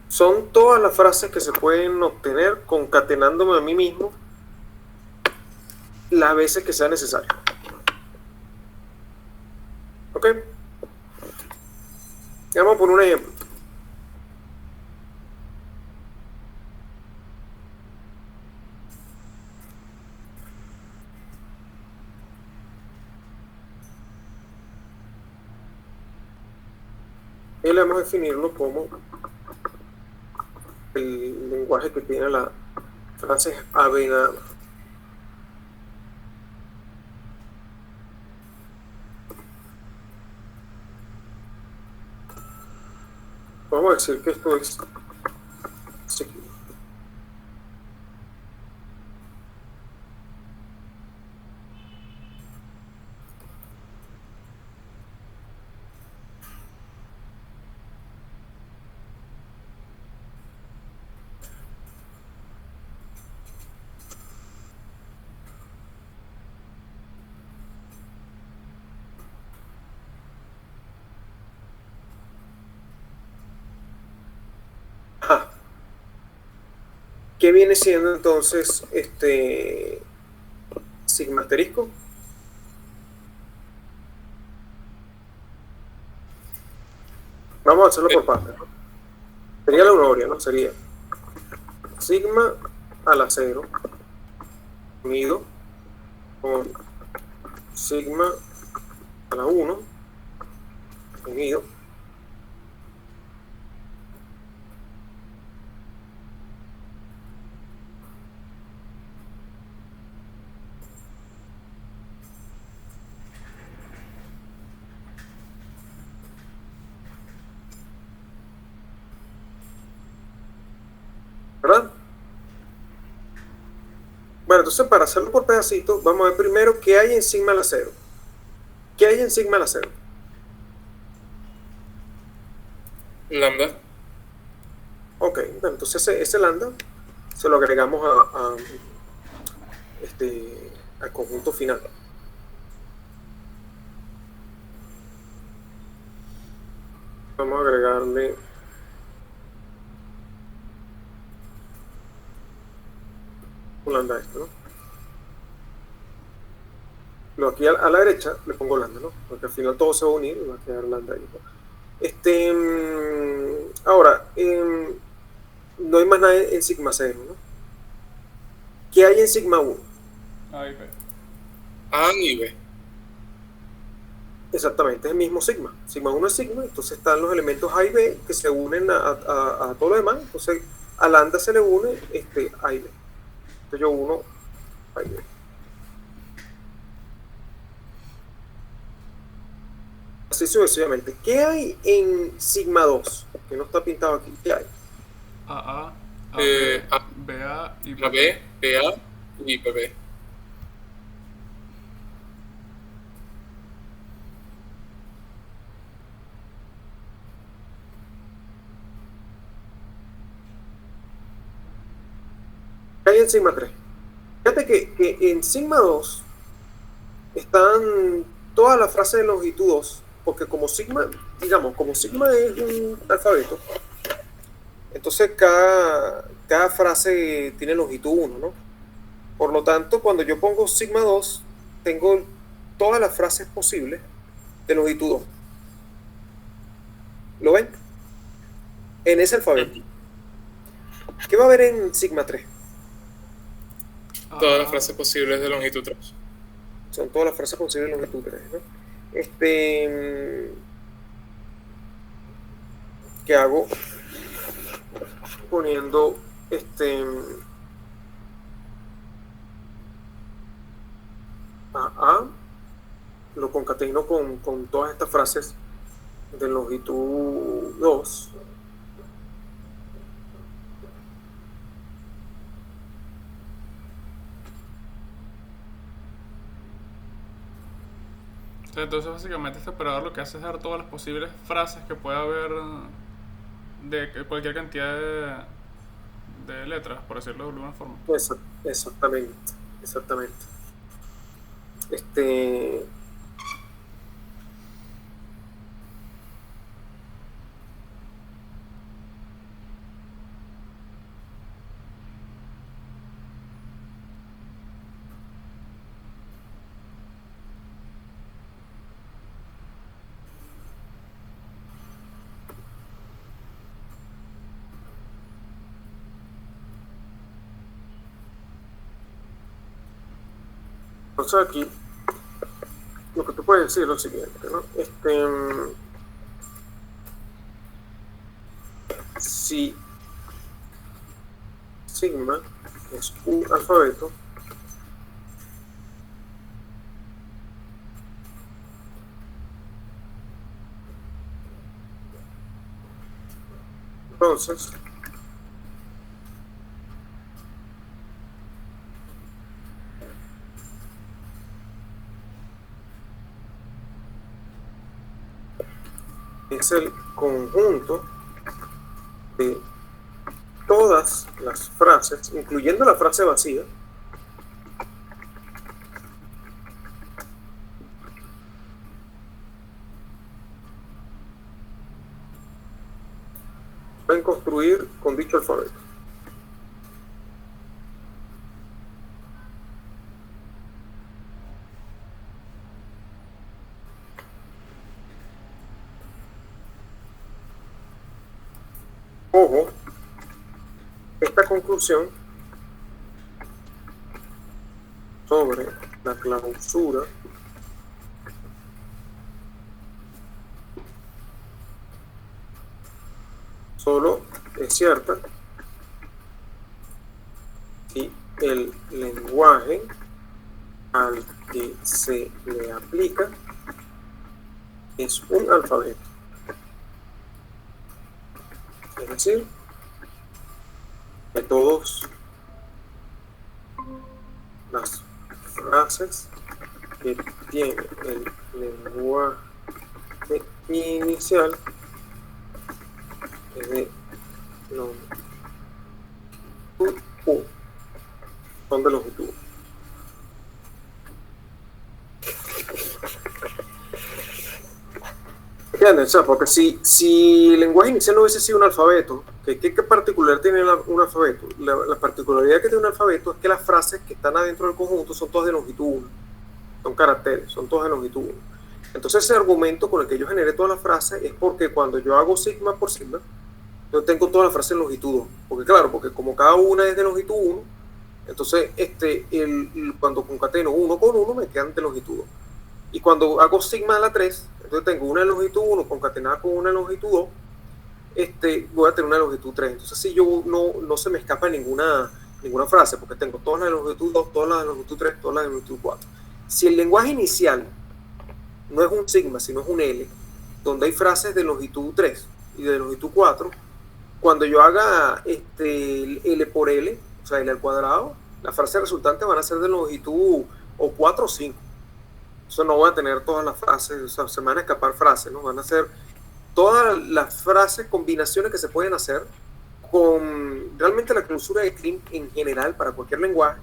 Son todas las frases que se pueden obtener concatenándome a mí mismo las veces que sea necesario. ¿Ok? Vamos a poner un ejemplo. Y le vamos a definirlo como el lenguaje que tiene la frase AB nada más. Vamos a decir que esto es sigma. Ajá. ¿Qué viene siendo entonces sigma asterisco? Vamos a hacerlo por partes, ¿no? Sería la unoria, ¿no? Sería sigma a la 0 unido con sigma a la 1 unido ¿verdad? Bueno, entonces para hacerlo por pedacitos, vamos a ver primero qué hay en sigma a la 0. ¿Qué hay en sigma a la 0? Lambda. Ok, bueno, entonces ese lambda se lo agregamos al conjunto final. Vamos a agregarle un lambda a esto, ¿no? Lo aquí a la derecha le pongo lambda, ¿no? Porque al final todo se va a unir y va a quedar lambda ahí, ¿no? Ahora, no hay más nada en sigma 0, ¿no? ¿Qué hay en sigma 1? Ahí ve. A y B. Exactamente, es el mismo sigma. Sigma 1 es sigma, entonces están los elementos A y B que se unen a todo lo demás. Entonces a lambda se le une A y B. Entonces yo uno A y B. Así sucesivamente. ¿Qué hay en sigma 2? Que no está pintado aquí. ¿Qué hay? AA, A, BA y la B, BA y BB. ¿Qué hay en sigma 3? Fíjate que en sigma 2 están todas las frases de longitud 2, porque como sigma, digamos, como sigma es un alfabeto, entonces cada frase tiene longitud 1, ¿no? Por lo tanto, cuando yo pongo sigma 2, tengo todas las frases posibles de longitud 2. ¿Lo ven? En ese alfabeto. ¿Qué va a haber en sigma 3? Todas las frases posibles de longitud 3. Son todas las frases posibles de longitud 3, ¿no? ¿Qué hago? Poniendo A, lo concateno con todas estas frases de longitud 2. Entonces básicamente este operador lo que hace es dar todas las posibles frases que pueda haber de cualquier cantidad de letras, por decirlo de alguna forma. Exactamente. Entonces aquí lo que tú puedes decir es lo siguiente, ¿no? Si sigma es un alfabeto, entonces es el conjunto de todas las frases, incluyendo la frase vacía, pueden construir con dicho alfabeto. Ojo, esta conclusión sobre la clausura solo es cierta si el lenguaje al que se le aplica es un alfabeto. Es decir, que todos las frases que tiene el lenguaje inicial de longitud U, son de longitud U. ¿Entienden? O sea, porque si el lenguaje inicial no hubiese sido un alfabeto, ¿qué particularidad tiene un alfabeto? La particularidad que tiene un alfabeto es que las frases que están adentro del conjunto son todas de longitud 1. Son caracteres, son todas de longitud 1. Entonces ese argumento con el que yo generé todas las frases es porque cuando yo hago sigma por sigma, yo tengo todas las frases en longitud 2. Porque claro, porque como cada una es de longitud 1, entonces cuando concateno 1 con 1 me quedan de longitud 2. Y cuando hago sigma a la 3, entonces tengo una de longitud 1 concatenada con una de longitud 2, voy a tener una de longitud 3. Entonces si yo no se me escapa ninguna frase, porque tengo todas las de longitud 2, todas las de longitud 3, todas las de longitud 4. Si el lenguaje inicial no es un sigma, sino es un L, donde hay frases de longitud 3 y de longitud 4, cuando yo haga L por L, o sea, L al cuadrado, las frases resultantes van a ser de longitud o 4 o 5. Eso no voy a tener todas las frases, o sea, se me van a escapar frases, ¿no? Van a ser todas las frases, combinaciones que se pueden hacer con realmente la clausura de Kleene en general para cualquier lenguaje.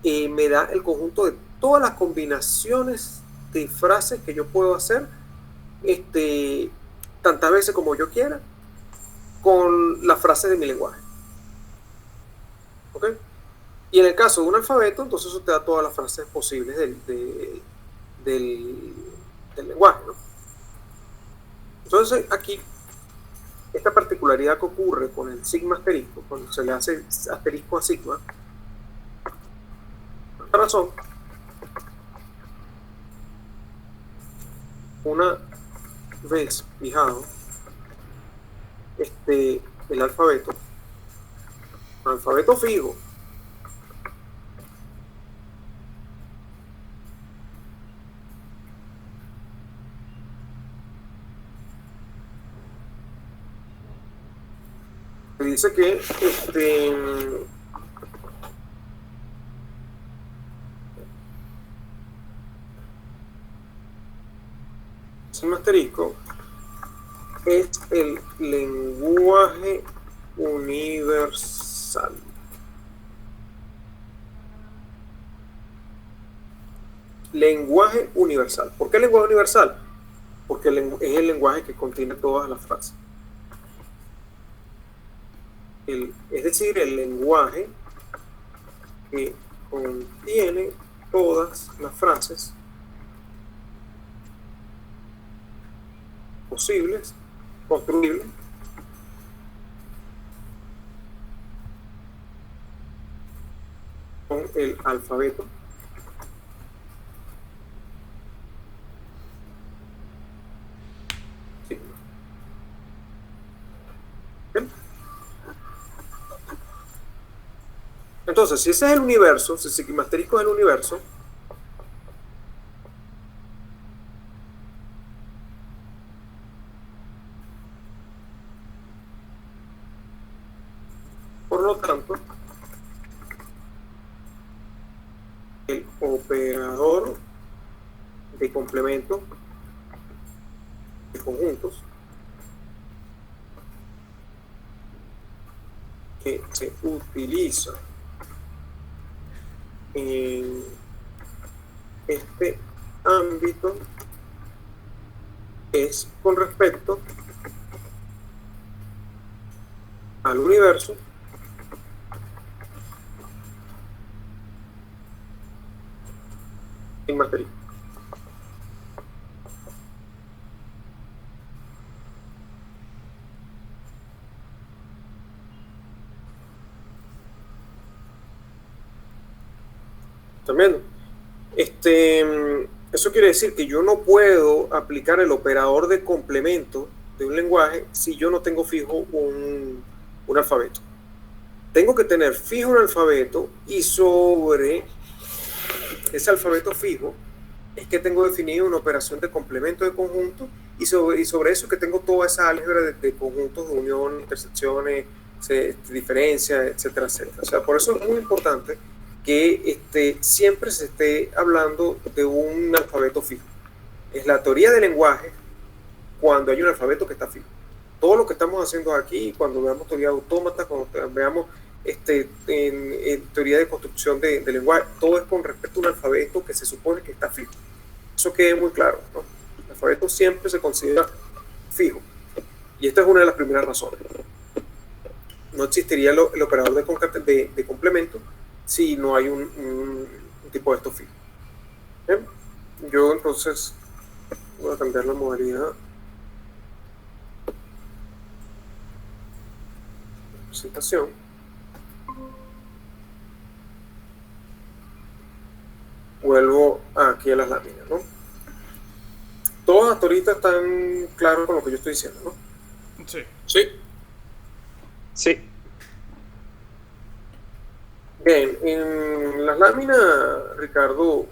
Me da el conjunto de todas las combinaciones de frases que yo puedo hacer tantas veces como yo quiera con las frases de mi lenguaje. ¿Ok? Y en el caso de un alfabeto, entonces eso te da todas las frases posibles del lenguaje, ¿no? Entonces aquí esta particularidad que ocurre con el sigma asterisco, cuando se le hace asterisco a sigma, por esta razón, una vez fijado el alfabeto, un alfabeto fijo, dice que sigma asterisco es el lenguaje universal. Lenguaje universal. ¿Por qué lenguaje universal? Porque es el lenguaje que contiene todas las frases. Es decir, el lenguaje que contiene todas las frases posibles, construibles, con el alfabeto sigma. ¿Bien? Entonces, si ese es el universo, si sigma asterisco es el universo, por lo tanto, el operador de complemento de conjuntos que se utiliza en este ámbito es con respecto al universo en materia. También, eso quiere decir que yo no puedo aplicar el operador de complemento de un lenguaje si yo no tengo fijo un alfabeto. Tengo que tener fijo un alfabeto y sobre ese alfabeto fijo es que tengo definido una operación de complemento de conjunto y sobre eso que tengo toda esa álgebra de conjuntos de unión, intersecciones, diferencias, etcétera, etcétera. O sea, por eso es muy importante que siempre se esté hablando de un alfabeto fijo. Es la teoría del lenguaje cuando hay un alfabeto que está fijo. Todo lo que estamos haciendo aquí, cuando veamos teoría de autómatas, cuando veamos en teoría de construcción de lenguaje, todo es con respecto a un alfabeto que se supone que está fijo. Eso quede muy claro, ¿no? El alfabeto siempre se considera fijo. Y esta es una de las primeras razones. No existiría el operador de complemento si no hay un tipo de esto fijo. ¿Bien? Yo entonces voy a cambiar la modalidad. Presentación. Vuelvo aquí a las láminas, ¿no? Todos hasta ahorita están claros con lo que yo estoy diciendo, ¿no? Sí. Sí. Sí. Bien, en las láminas, Ricardo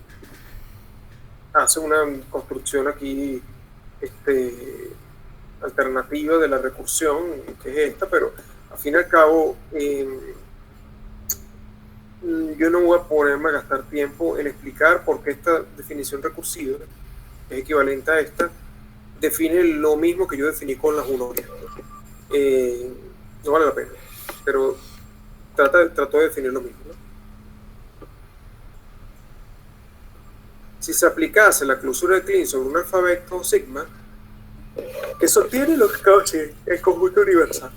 hace una construcción aquí alternativa de la recursión, que es esta, pero al fin y al cabo yo no voy a ponerme a gastar tiempo en explicar por qué esta definición recursiva es equivalente a esta, define lo mismo que yo definí con las 1. No vale la pena, pero trato de definir lo mismo, ¿no? Si se aplicase la clausura de Klein sobre un alfabeto sigma que sostiene lo que acabo de decir, el conjunto universal,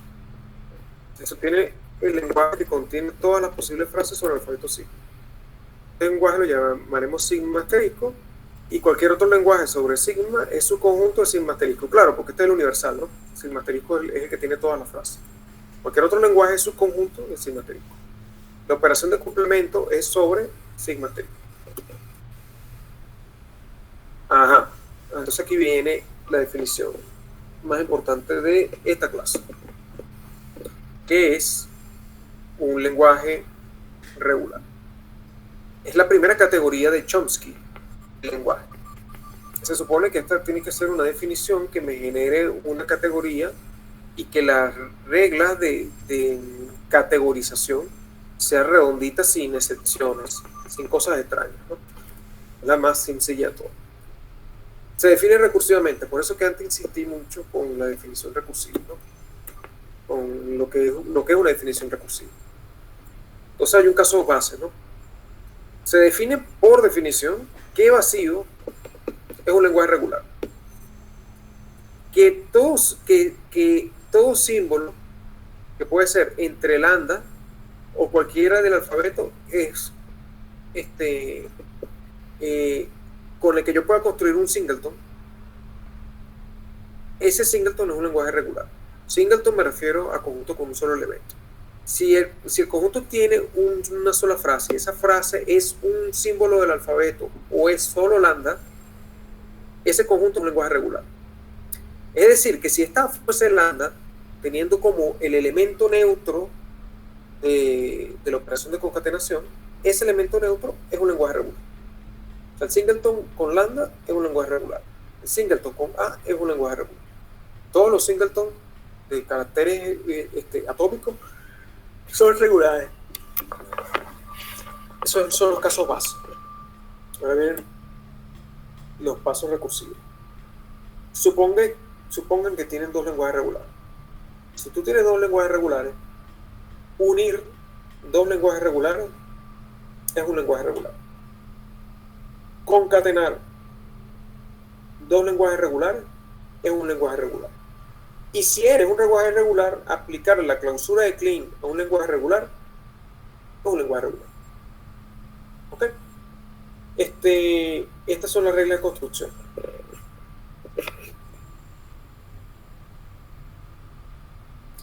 se sostiene el lenguaje que contiene todas las posibles frases sobre el alfabeto sigma. Este lenguaje lo llamaremos sigma asterisco, y cualquier otro lenguaje sobre sigma es su conjunto de sigma asterisco. Claro, porque este es el universal, ¿no? Sigma asterisco es el que tiene todas las frases. Cualquier otro lenguaje es su conjunto de sigma asterisco. La operación de complemento es sobre sigma asterisco. Ajá. Entonces aquí viene la definición más importante de esta clase, que es un lenguaje regular. Es la primera categoría de Chomsky, el lenguaje. Se supone que esta tiene que ser una definición que me genere una categoría y que las reglas de categorización sean redonditas, sin excepciones, sin cosas extrañas, ¿no? La más sencilla de todo. Se define recursivamente, por eso que antes insistí mucho con la definición recursiva, ¿no? Con lo que es una definición recursiva. Entonces hay un caso base, ¿no? Se define por definición que vacío es un lenguaje regular. Que todo símbolo que puede ser entre lambda o cualquiera del alfabeto es con el que yo pueda construir un singleton. Ese singleton es un lenguaje regular. Singleton me refiero a conjunto con un solo elemento. Si el conjunto tiene una sola frase y esa frase es un símbolo del alfabeto o es solo lambda, ese conjunto es un lenguaje regular. Es decir, que si esta fuese lambda, teniendo como el elemento neutro de la operación de concatenación, ese elemento neutro es un lenguaje regular. O sea, el singleton con lambda es un lenguaje regular. El singleton con A es un lenguaje regular. Todos los singleton de caracteres atómicos son regulares. Esos son los casos básicos. Ahora vienen los pasos recursivos. Supongan que tienen dos lenguajes regulares. Si tú tienes dos lenguajes regulares, unir dos lenguajes regulares es un lenguaje regular. Concatenar dos lenguajes regulares es un lenguaje regular. Y si eres un lenguaje regular, aplicar la clausura de Klein a un lenguaje regular es un lenguaje regular. ¿Ok? Estas son las reglas de construcción.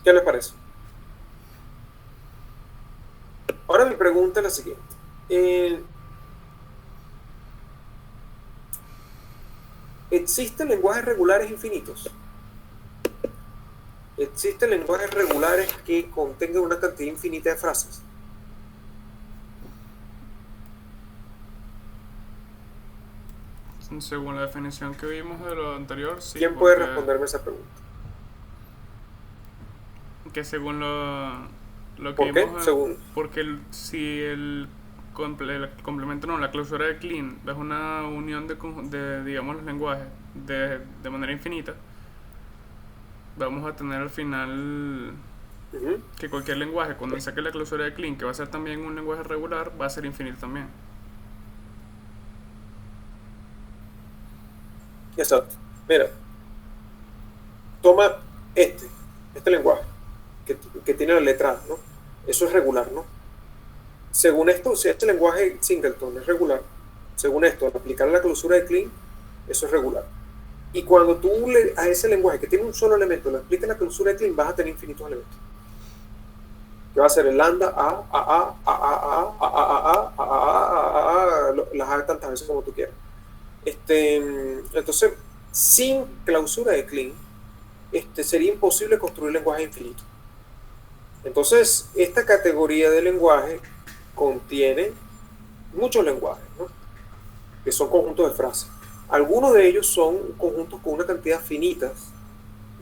¿Qué les parece? Ahora mi pregunta es la siguiente. ¿Existen lenguajes regulares infinitos? ¿Existen lenguajes regulares que contengan una cantidad infinita de frases? Según la definición que vimos de lo anterior, sí. ¿Quién puede responderme esa pregunta? Que según lo que ¿Por qué? vimos, Según. porque si el complemento, no, la clausura de Kleene es una unión de digamos, los lenguajes de manera infinita, vamos a tener al final que cualquier lenguaje, cuando saque la clausura de Kleene, que va a ser también un lenguaje regular, va a ser infinito también. Exacto. Mira, toma este lenguaje que tiene la letra A, ¿no? Eso es regular, ¿no? Según esto, si este lenguaje singleton es regular, según esto, al aplicar la clausura de Kleene, eso es regular. Y cuando tú a ese lenguaje que tiene un solo elemento le aplicas la clausura de Kleene, vas a tener infinitos elementos. Que va a ser el lambda, las hagas tantas veces como tú quieras. Entonces, sin clausura de Kleene, sería imposible construir lenguaje infinito. Entonces, esta categoría de lenguaje contiene muchos lenguajes, ¿no? Que son conjuntos de frases. Algunos de ellos son conjuntos con una cantidad finita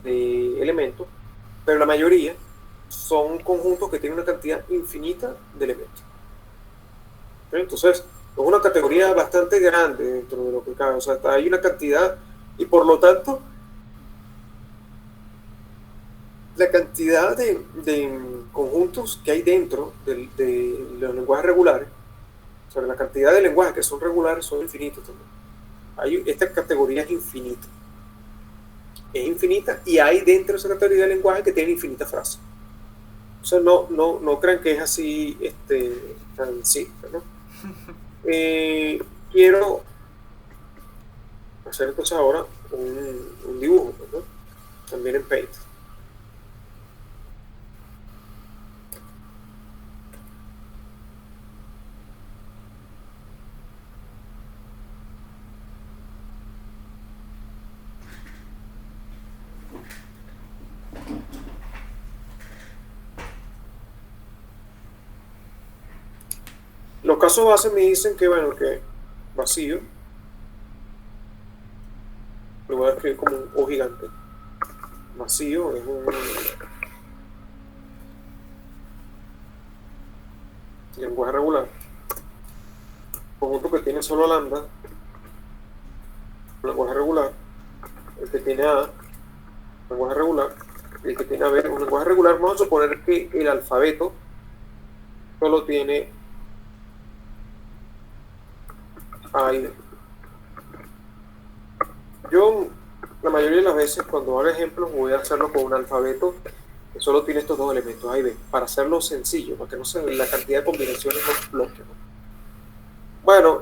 de elementos, pero la mayoría son conjuntos que tienen una cantidad infinita de elementos. ¿Okay? Entonces, es una categoría bastante grande dentro de lo que cabe. O sea, hay una cantidad, y por lo tanto, la cantidad de conjuntos que hay dentro de los lenguajes regulares, o sea, la cantidad de lenguajes que son regulares son infinitos también. Esta categoría es infinita. Es infinita y hay dentro de esa categoría de lenguajes que tienen infinitas frases. O sea, no crean que es así tan simple, ¿no? Quiero hacer entonces ahora un dibujo, ¿no? También en Paint. Los casos base me dicen que, bueno, que vacío, lo voy a escribir como un O gigante. Vacío es un lenguaje regular, conjunto que tiene solo lambda, un lenguaje regular, el que tiene A, un lenguaje regular, y el que tiene B, un lenguaje regular. Vamos a suponer que el alfabeto solo tiene A y B. Yo, la mayoría de las veces, cuando haga ejemplos, voy a hacerlo con un alfabeto que solo tiene estos dos elementos, A y B, para hacerlo sencillo, para que no se la cantidad de combinaciones no explote, ¿no? Bueno,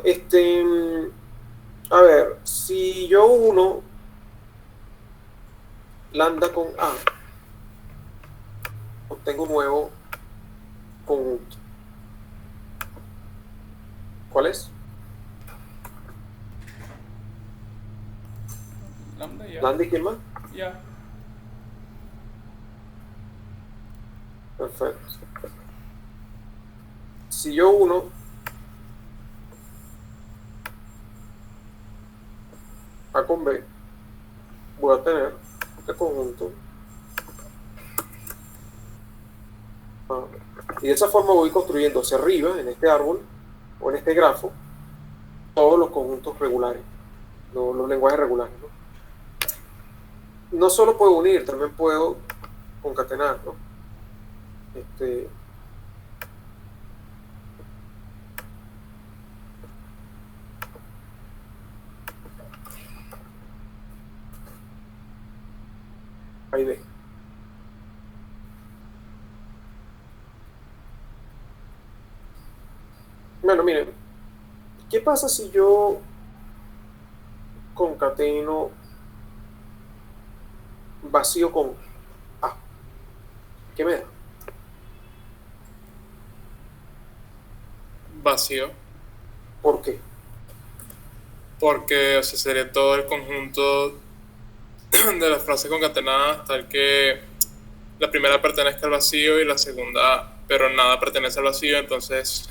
a ver, si yo uno lambda con A, obtengo un nuevo conjunto. ¿Cuál es? Lambda, ya. ¿Lambda y quién más? Ya. Perfecto. Si yo uno A con B, voy a tener este conjunto A. Y de esa forma voy construyendo hacia arriba, en este árbol o en este grafo, todos los conjuntos regulares, los lenguajes regulares, ¿no? No solo puedo unir, también puedo concatenar, ¿no? Ahí ve. Bueno, miren, ¿qué pasa si yo concateno vacío con A? ¿Qué me da? Vacío. ¿Por qué? Porque, o sea, sería todo el conjunto de las frases concatenadas, tal que la primera pertenezca al vacío y la segunda, pero nada pertenece al vacío, entonces...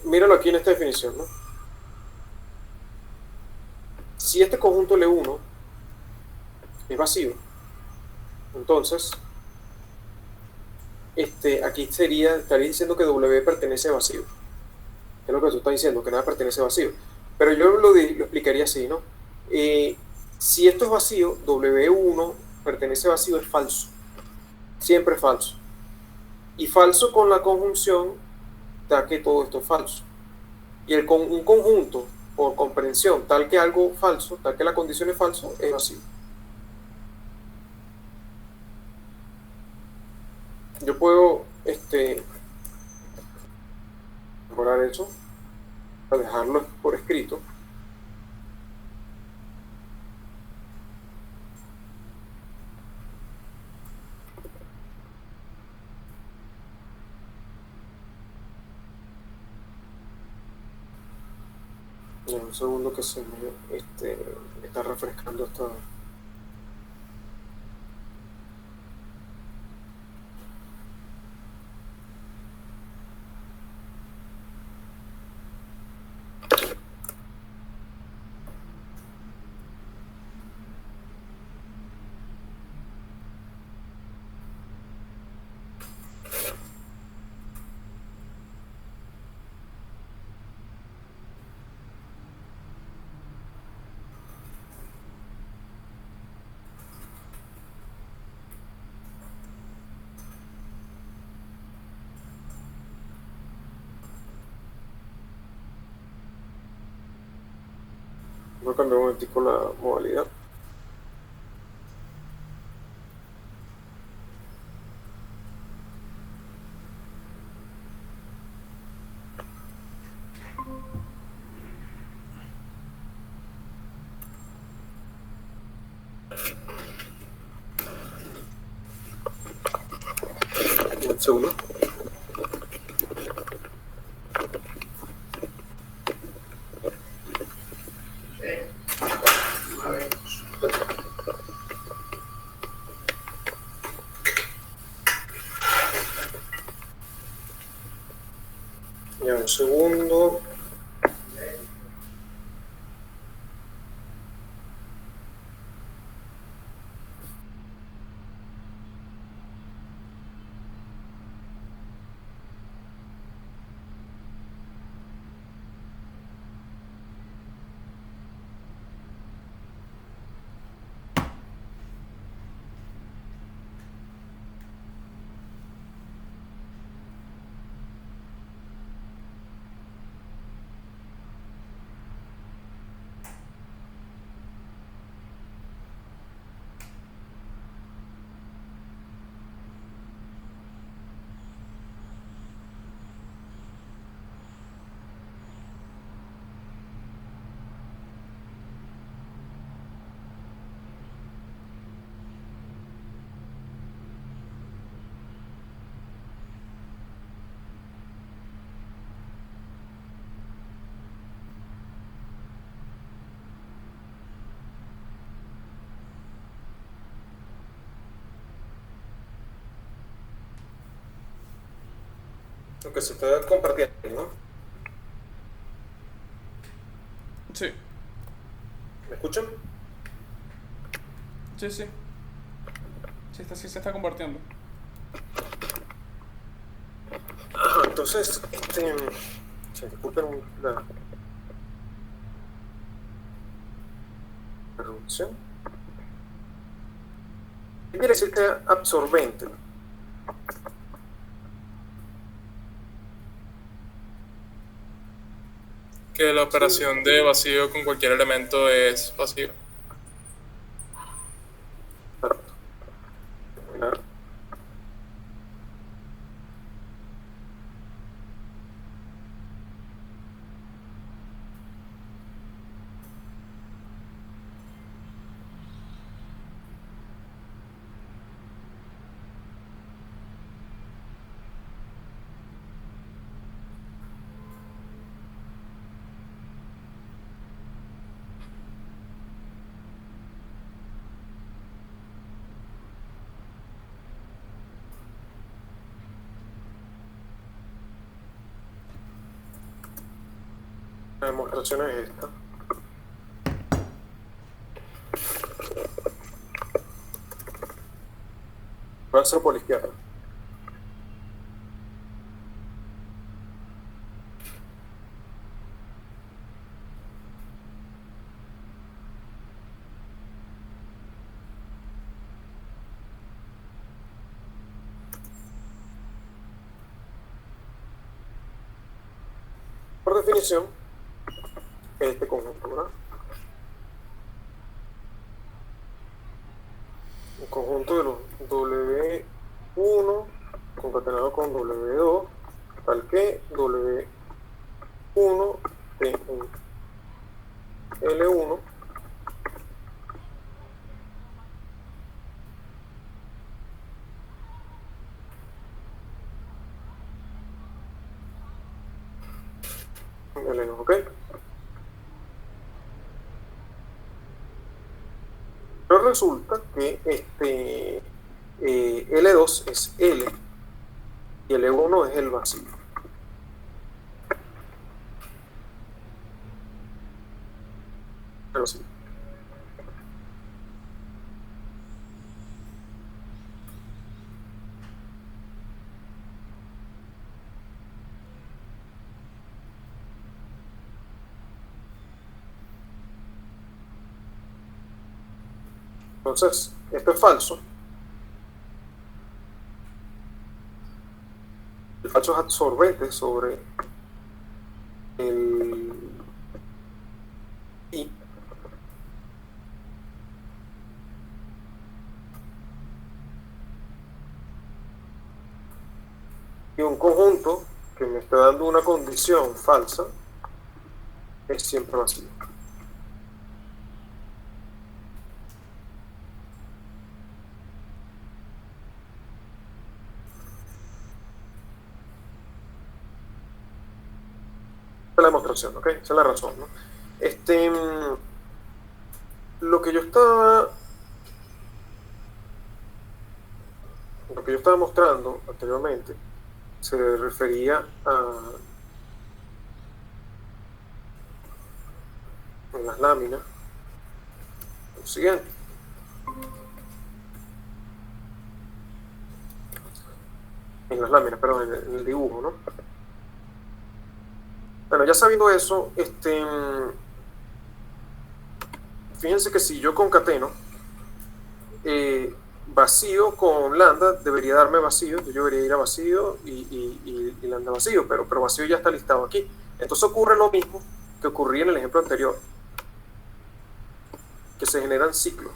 Míralo aquí en esta definición, ¿no? Si este conjunto L1 es vacío, entonces aquí estaría diciendo que W pertenece a vacío. es lo que tú estás diciendo, que nada pertenece vacío. Pero yo lo explicaría así, ¿no? Si esto es vacío, W1 pertenece vacío, es falso. Siempre es falso. Y falso con la conjunción da que todo esto es falso. Y un conjunto, por comprensión, tal que algo falso, tal que la condición es falso, es vacío. Yo puedo mejorar eso, para dejarlo por escrito. Un segundo que se me está refrescando esta. Voy a cambiar un momentico la modalidad. Un segundo. Ya, un segundo. Lo que se está compartiendo, ¿no? Sí, ¿Me escuchan? sí, sí. Sí se está compartiendo. Entonces, se disculpen la interrupción. ¿Qué quiere decir que absorbente? Que la operación de vacío con cualquier elemento es vacío. Exacto. Terminar. La demostración es esta. Voy a hacerlo por la izquierda. por definición, este conjunto, ¿verdad? Un conjunto de los W1 concatenado con W2, tal que W1 de un L1 L2, ¿ok? Pero resulta que L2 es L y L1 es el vacío. Pero sí. Entonces, esto es falso. El falso es absorbente sobre el I. Y un conjunto que me está dando una condición falsa es siempre vacío. Esa es la demostración, ¿ok? Esa es la razón, ¿no? Lo que yo estaba mostrando anteriormente se refería en las láminas lo siguiente. En las láminas, perdón, en el dibujo, ¿no? Bueno, ya sabiendo eso, fíjense que si yo concateno vacío con lambda, debería darme vacío. Yo debería ir a vacío y lambda vacío, pero vacío ya está listado aquí. Entonces ocurre lo mismo que ocurría en el ejemplo anterior, que se generan ciclos.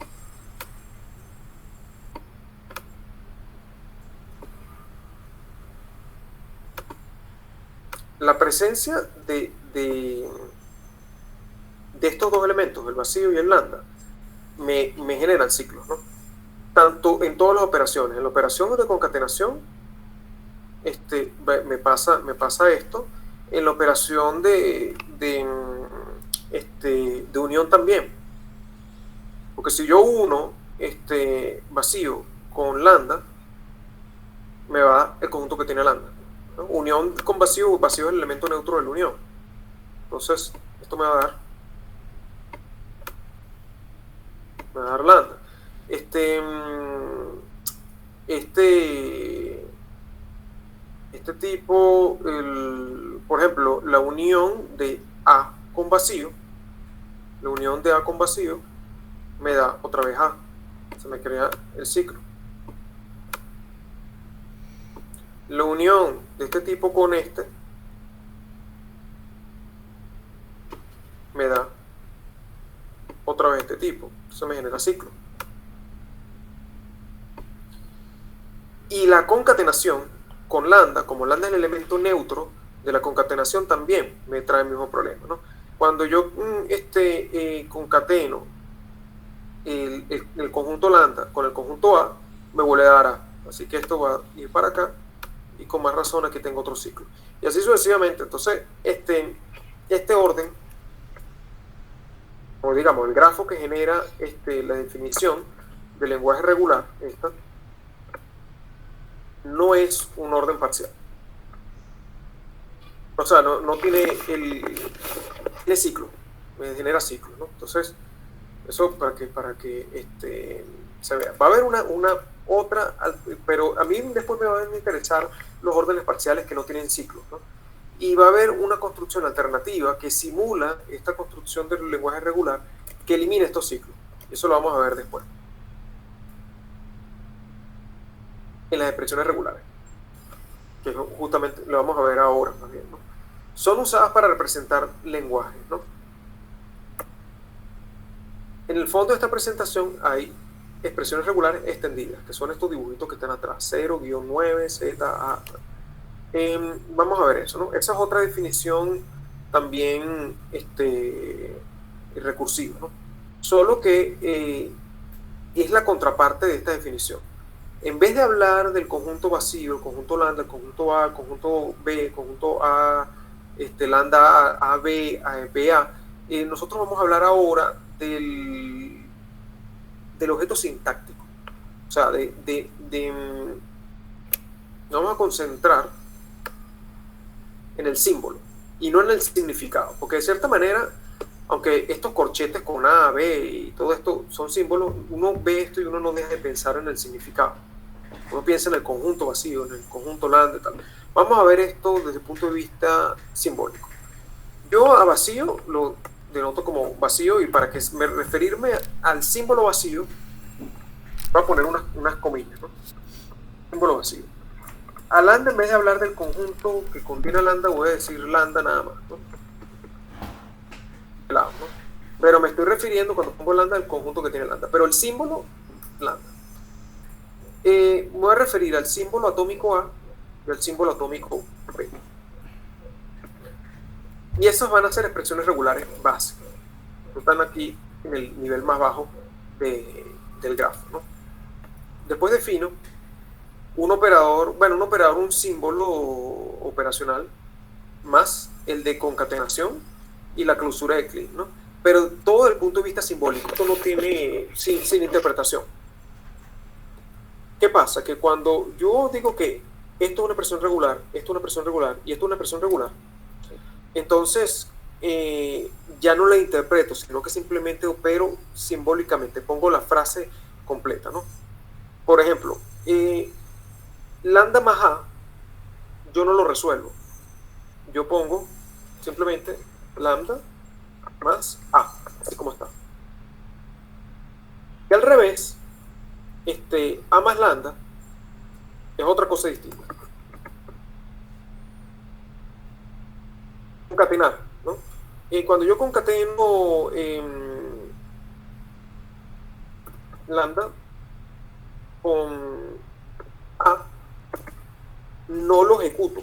La presencia de estos dos elementos, el vacío y el lambda, me generan ciclos, ¿no? Tanto en todas las operaciones. En la operación de concatenación me pasa esto. En la operación de unión también. Porque si yo uno vacío con lambda, me va a dar el conjunto que tiene lambda, ¿no? Unión con vacío, vacío es el elemento neutro de la unión. Entonces, esto me va a dar lambda. Este tipo, por ejemplo, la unión de A con vacío, me da otra vez A. Se me crea el ciclo. La unión de este tipo con este me da otra vez este tipo. Se me genera ciclo. Y la concatenación con lambda, como lambda es el elemento neutro de la concatenación, también me trae el mismo problema, ¿no? Cuando yo concateno el conjunto lambda con el conjunto A, me vuelve a dar A. Así que esto va a ir para acá, y con más razón aquí tengo otro ciclo. Y así sucesivamente. Entonces, este orden, o digamos, el grafo que genera la definición del lenguaje regular, no es un orden parcial. O sea, no tiene tiene ciclo, me genera ciclo, ¿no? Entonces, eso para que se vea. Va a haber una otra, pero a mí después me van a interesar los órdenes parciales que no tienen ciclos, ¿no? Y va a haber una construcción alternativa que simula esta construcción del lenguaje regular que elimina estos ciclos. Eso lo vamos a ver después. En las expresiones regulares, que justamente lo vamos a ver ahora más bien, ¿no? son usadas para representar lenguajes, ¿no? En el fondo de esta presentación hay expresiones regulares extendidas, que son estos dibujitos que están atrás, 0, guión 9, Z, A. Vamos a ver eso, ¿no? Esa es otra definición también recursiva, ¿no? Solo que es la contraparte de esta definición. En vez de hablar del conjunto vacío, el conjunto lambda, el conjunto A, el conjunto B, el conjunto A, lambda A, B, BA, nosotros vamos a hablar ahora del objeto sintáctico. O sea, nos vamos a concentrar en el símbolo y no en el significado, porque de cierta manera, aunque estos corchetes con A, B y todo esto son símbolos, uno ve esto y uno no deja de pensar en el significado. Uno piensa en el conjunto vacío, en el conjunto lambda y tal. Vamos a ver esto desde el punto de vista simbólico. Yo a vacío lo denoto como vacío, y para que referirme al símbolo vacío, voy a poner unas comillas, ¿no? Símbolo vacío. A lambda, en vez de hablar del conjunto que contiene lambda, voy a decir lambda nada más, ¿no? ¿no? Pero me estoy refiriendo, cuando pongo lambda, al conjunto que tiene lambda. Pero el símbolo, lambda. Me voy a referir al símbolo atómico A y al símbolo atómico B. Y esas van a ser expresiones regulares básicas. Están aquí en el nivel más bajo del grafo, ¿no? Después defino un operador, un símbolo operacional más el de concatenación y la clausura de Kleene, ¿no? Pero todo desde el punto de vista simbólico, esto no tiene sin interpretación. ¿Qué pasa? Que cuando yo digo que esto es una expresión regular, esto es una expresión regular y esto es una expresión regular, entonces ya no la interpreto, sino que simplemente opero simbólicamente, pongo la frase completa, ¿no? Por ejemplo, lambda más A, yo no lo resuelvo. Yo pongo simplemente lambda más A, así como está. Y al revés, A más lambda es otra cosa distinta. Concatenar, ¿no? Cuando yo concateno lambda con A, no lo ejecuto.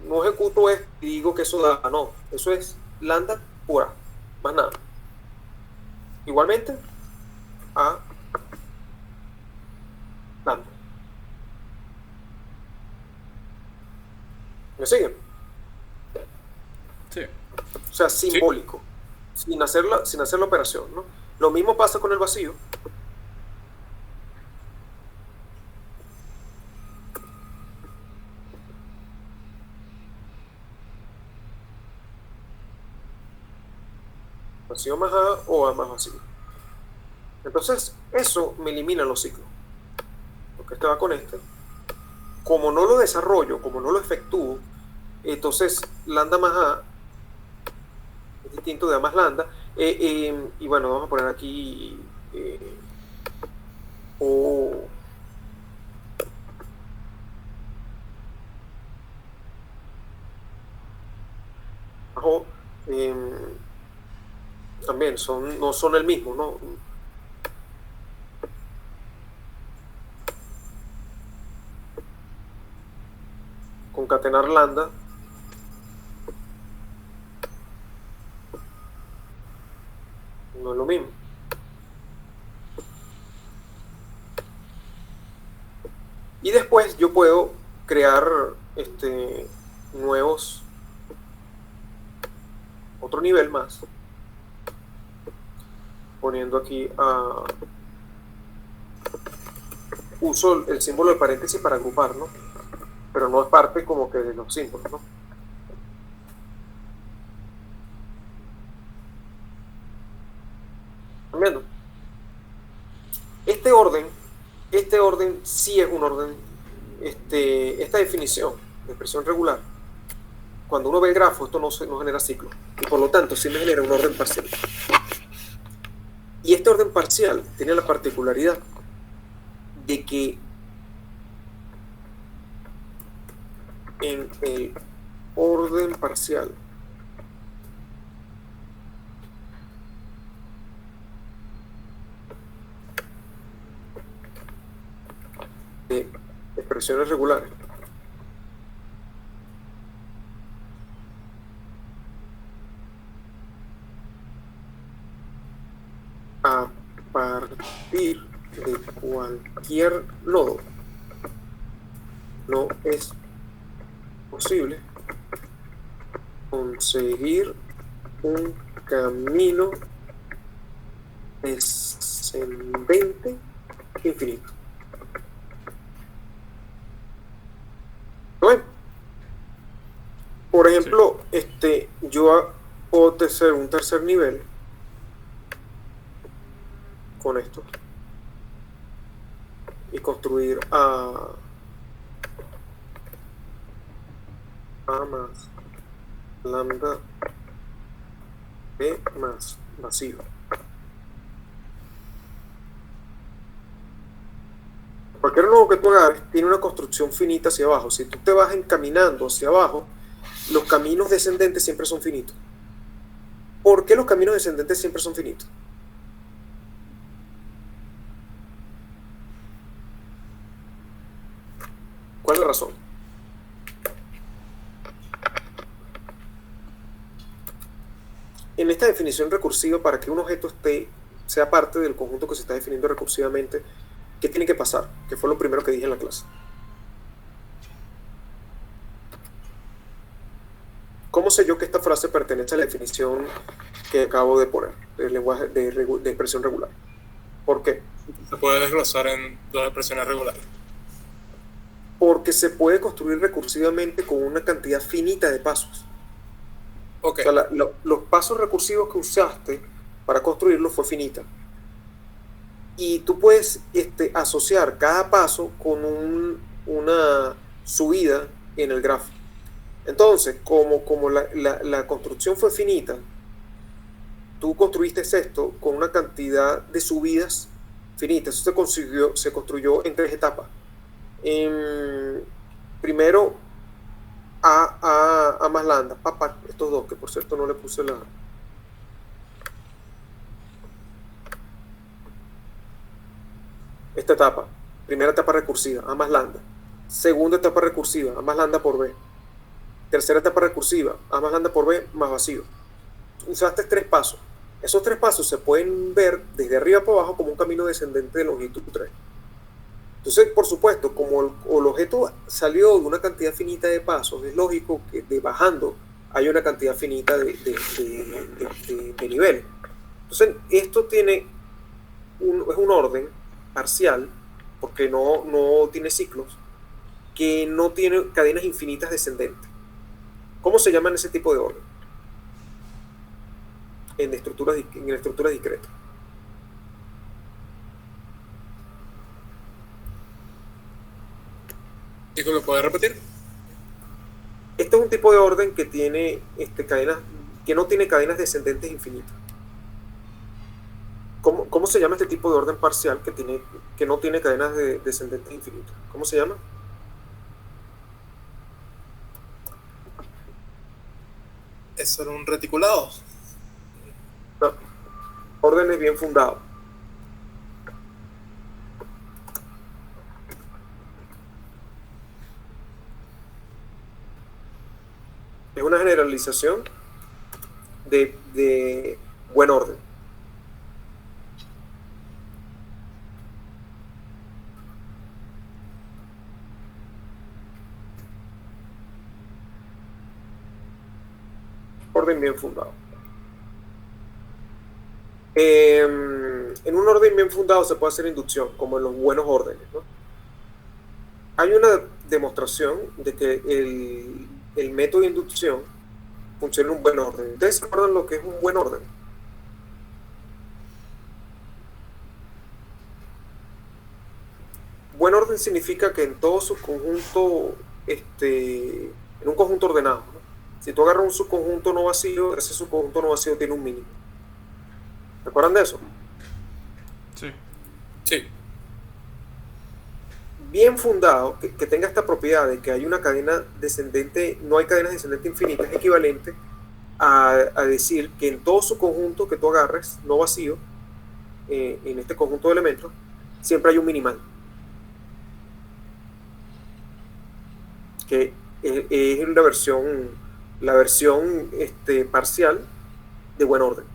No ejecuto es, digo que eso da, no. Eso es lambda por A, más nada. Igualmente, A lambda. ¿Me siguen? Sí. O sea, simbólico, sin hacer la operación, ¿no? Lo mismo pasa con el vacío. Vacío más A o A más vacío. Entonces, eso me elimina los ciclos. Porque este va con este. Como no lo desarrollo, como no lo efectúo, entonces lambda más A es distinto de A más lambda. Y bueno, vamos a poner aquí O. Bajo, también no son el mismo, ¿no? Concatenar lambda no es lo mismo. Y después yo puedo crear nuevos, otro nivel más, poniendo aquí uso el símbolo de paréntesis para agrupar, ¿no? Pero no es parte como que de los símbolos, ¿no? ¿Están viendo? Este orden sí es un orden, esta definición de expresión regular, cuando uno ve el grafo, esto no genera ciclo, y por lo tanto sí me genera un orden parcial. Y este orden parcial tiene la particularidad de que en el orden parcial de expresiones regulares a partir de cualquier nodo, no es posible conseguir un camino descendente infinito. Bueno, por ejemplo, yo puedo hacer un tercer nivel con esto y construir a más lambda b más vacío. Cualquier nodo que tú agarres tiene una construcción finita hacia abajo. Si tú te vas encaminando hacia abajo, los caminos descendentes siempre son finitos. ¿Por qué los caminos descendentes siempre son finitos? ¿Cuál es la razón? En esta definición recursiva, para que un objeto sea parte del conjunto que se está definiendo recursivamente, ¿qué tiene que pasar? Que fue lo primero que dije en la clase. ¿Cómo sé yo que esta frase pertenece a la definición que acabo de poner, del lenguaje de expresión regular? ¿Por qué? Se puede desglosar en dos expresiones regulares. Porque se puede construir recursivamente con una cantidad finita de pasos. Okay. O sea, los pasos recursivos que usaste para construirlo fue finita. Y tú puedes asociar cada paso con una subida en el gráfico. Entonces, como la construcción fue finita, tú construiste esto con una cantidad de subidas finitas. Eso se construyó en 3 etapas. Primero, A más lambda, estos dos, que por cierto no le puse la... Esta etapa, primera etapa recursiva, A más lambda. Segunda etapa recursiva, A más lambda por B. Tercera etapa recursiva, A más lambda por B más vacío. Usaste 3 pasos. Esos 3 pasos se pueden ver desde arriba para abajo como un camino descendente de longitud 3. Entonces, por supuesto, como el objeto salió de una cantidad finita de pasos, es lógico que bajando hay una cantidad finita de niveles. Entonces, esto es un orden parcial, porque no tiene ciclos, que no tiene cadenas infinitas descendentes. ¿Cómo se llaman ese tipo de orden? En estructuras discretas. ¿Y lo puedes repetir? Este es un tipo de orden que tiene que no tiene cadenas descendentes infinitas. ¿Cómo se llama este tipo de orden parcial que no tiene cadenas descendentes infinitas? ¿Cómo se llama? ¿Eso era un reticulado? No. Órdenes bien fundados. Es una generalización de buen orden. Orden bien fundado. En un orden bien fundado se puede hacer inducción, como en los buenos órdenes, ¿no? Hay una demostración de que el método de inducción funciona en un buen orden. ¿Ustedes se acuerdan lo que es un buen orden? Buen orden significa que en todo su conjunto, en un conjunto ordenado, ¿no? Si tú agarras un subconjunto no vacío, ese subconjunto no vacío tiene un mínimo. ¿Se acuerdan de eso? Sí. Sí. bien fundado, que tenga esta propiedad de que hay una cadena descendente, no hay cadenas descendentes infinitas, es equivalente a decir que en todo su conjunto que tú agarres, no vacío, en este conjunto de elementos, siempre hay un minimal. Que es la versión parcial de buen orden.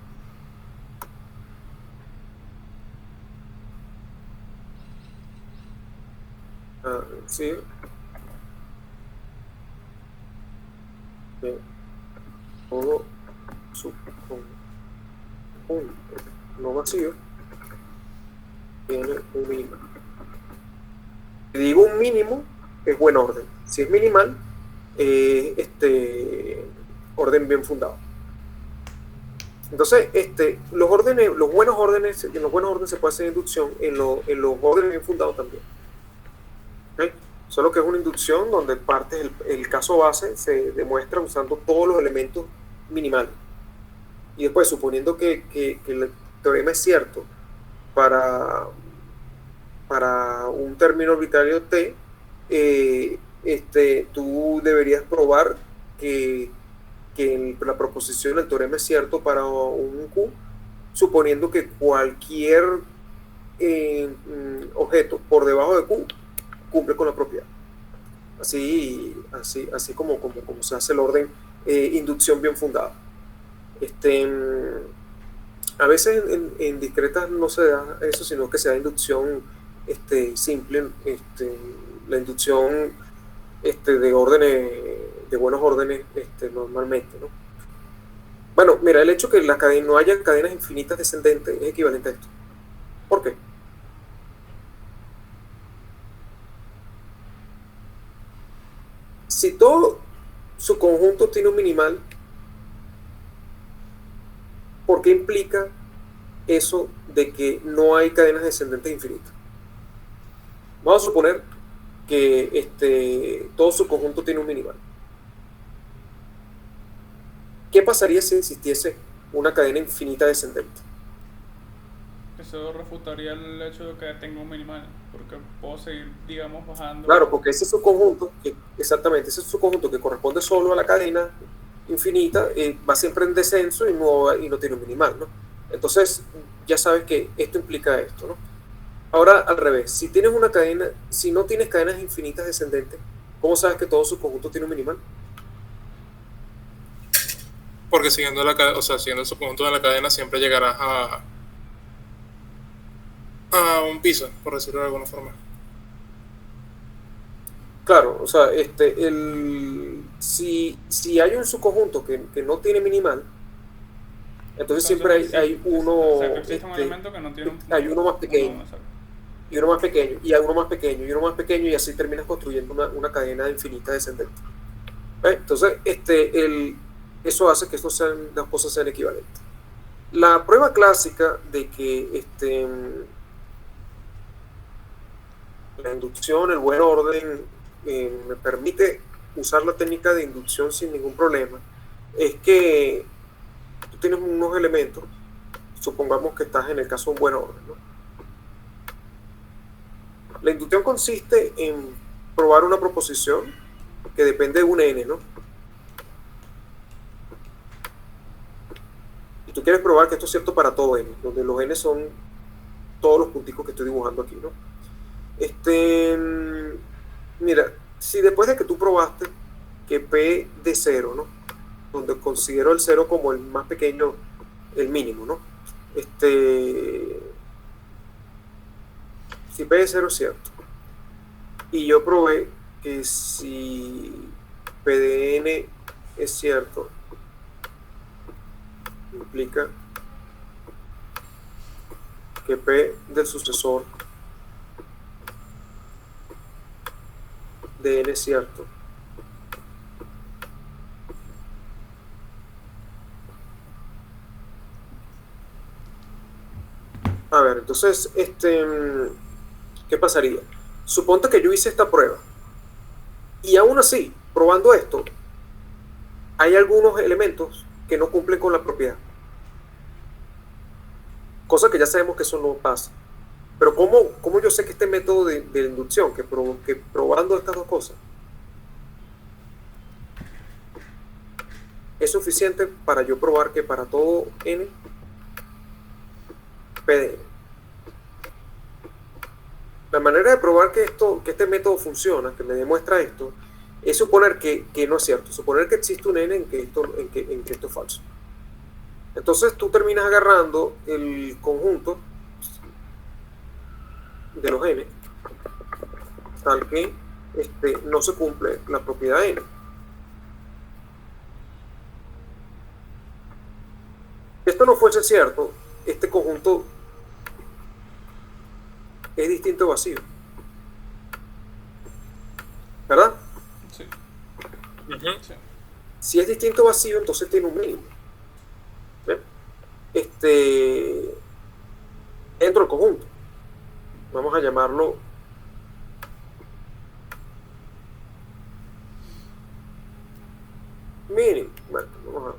Sí. Todo su conjunto no vacío tiene un mínimo. Si digo un mínimo, es buen orden. Si es minimal, orden bien fundado. Entonces, los buenos órdenes, en los buenos órdenes se puede hacer inducción, en los órdenes bien fundados también. ¿Okay? Solo que es una inducción donde parte el caso base se demuestra usando todos los elementos minimales. Y después, suponiendo que el teorema es cierto para un término arbitrario T, tú deberías probar que la proposición del teorema es cierto para un Q, suponiendo que cualquier objeto por debajo de Q cumple con la propiedad. Así como se hace el orden inducción bien fundada. A veces en discretas no se da eso, sino que se da inducción simple, la inducción de órdenes, de buenos órdenes normalmente, ¿no? Bueno, mira, el hecho que no haya cadenas infinitas descendentes es equivalente a esto. ¿Por qué? Si todo su conjunto tiene un minimal, ¿por qué implica eso de que no hay cadenas descendentes infinitas? Vamos a suponer que todo su conjunto tiene un minimal. ¿Qué pasaría si existiese una cadena infinita descendente? Eso refutaría el hecho de que tenga un minimal, porque puedo seguir, digamos, bajando. Claro, porque ese es su conjunto, exactamente, ese es su conjunto que corresponde solo a la cadena infinita, va siempre en descenso y no tiene un minimal, ¿no? Entonces, ya sabes que esto implica esto, ¿no? Ahora, al revés, si no tienes cadenas infinitas descendentes, ¿cómo sabes que todo su conjunto tiene un minimal? Porque siguiendo su conjunto de la cadena siempre llegarás a un piso, por decirlo de alguna forma. Claro, o sea, si hay un subconjunto que no tiene minimal, entonces siempre hay uno, o sea, que existe un elemento que no tiene hay uno más pequeño, y uno más pequeño, y uno más pequeño, y uno más pequeño, y así terminas construyendo una cadena infinita descendente. Entonces, eso hace que las cosas sean equivalentes. La prueba clásica de que la inducción, el buen orden, me permite usar la técnica de inducción sin ningún problema, es que tú tienes unos elementos, supongamos que estás en el caso de un buen orden, ¿no? La inducción consiste en probar una proposición que depende de un n, ¿no? Y tú quieres probar que esto es cierto para todo n, donde los n son todos los punticos que estoy dibujando aquí, ¿no? Mira, si después de que tú probaste que P de 0, ¿no? Donde considero el 0 como el más pequeño, el mínimo, ¿no? Si P de 0 es cierto, y yo probé que si P de n es cierto, implica que P del sucesor de n es cierto, a ver, entonces, ¿qué pasaría? Suponte que yo hice esta prueba y aún así, probando esto, hay algunos elementos que no cumplen con la propiedad, cosa que ya sabemos que eso no pasa. Pero ¿cómo yo sé que este método de inducción, que probando estas dos cosas, es suficiente para yo probar que para todo n, p de n? La manera de probar que este método funciona, que me demuestra esto, es suponer que no es cierto, suponer que existe un n en que esto es falso. Entonces tú terminas agarrando el conjunto de los n tal que no se cumple la propiedad n. Si esto no fuese cierto, este conjunto es distinto a vacío, ¿verdad? Sí. Ujú. Sí. Si es distinto a vacío, entonces tiene un mínimo. ¿Ven? Dentro del conjunto, vamos a llamarlo mínimo. Bueno, vamos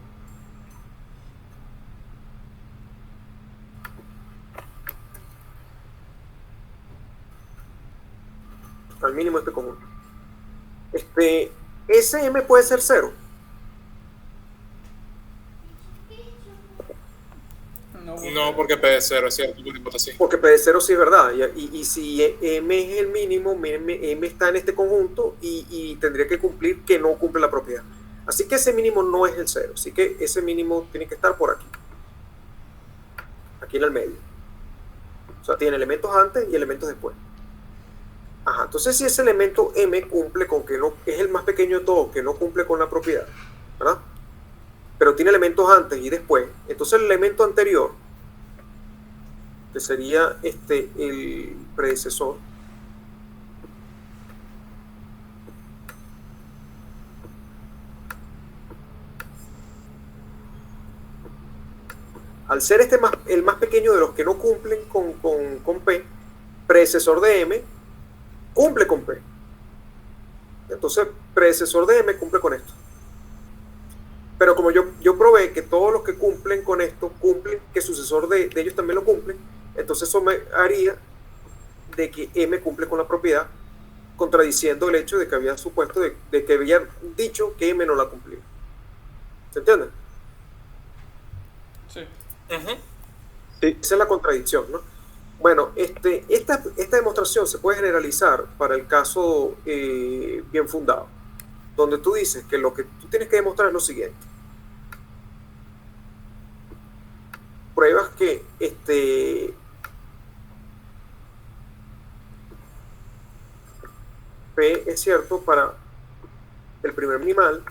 al mínimo este conjunto. SM puede ser 0. No, porque P de 0 es cierto, por hipótesis. Porque P de 0 sí es verdad. Y si M es el mínimo, M está en este conjunto y tendría que cumplir que no cumple la propiedad. Así que ese mínimo no es el 0. Así que ese mínimo tiene que estar por aquí. Aquí en el medio. O sea, tiene elementos antes y elementos después. Ajá, entonces si ese elemento M cumple con que no, es el más pequeño de todos, que no cumple con la propiedad, ¿verdad? Pero tiene elementos antes y después, entonces el elemento anterior, que sería el predecesor, al ser el más pequeño de los que no cumplen con P, predecesor de M, cumple con P. Entonces, predecesor de M cumple con esto. Pero como yo probé que todos los que cumplen con esto cumplen, que sucesor de ellos también lo cumple, entonces eso me haría de que M cumple con la propiedad, contradiciendo el hecho de que había supuesto de que habían dicho que M no la cumplía. ¿Se entiende? Sí. Ujú. Sí. Esa es la contradicción, ¿no? Bueno, esta demostración se puede generalizar para el caso bien fundado, donde tú dices que lo que tú tienes que demostrar es lo siguiente. Pruebas que P es cierto para el primer minimal,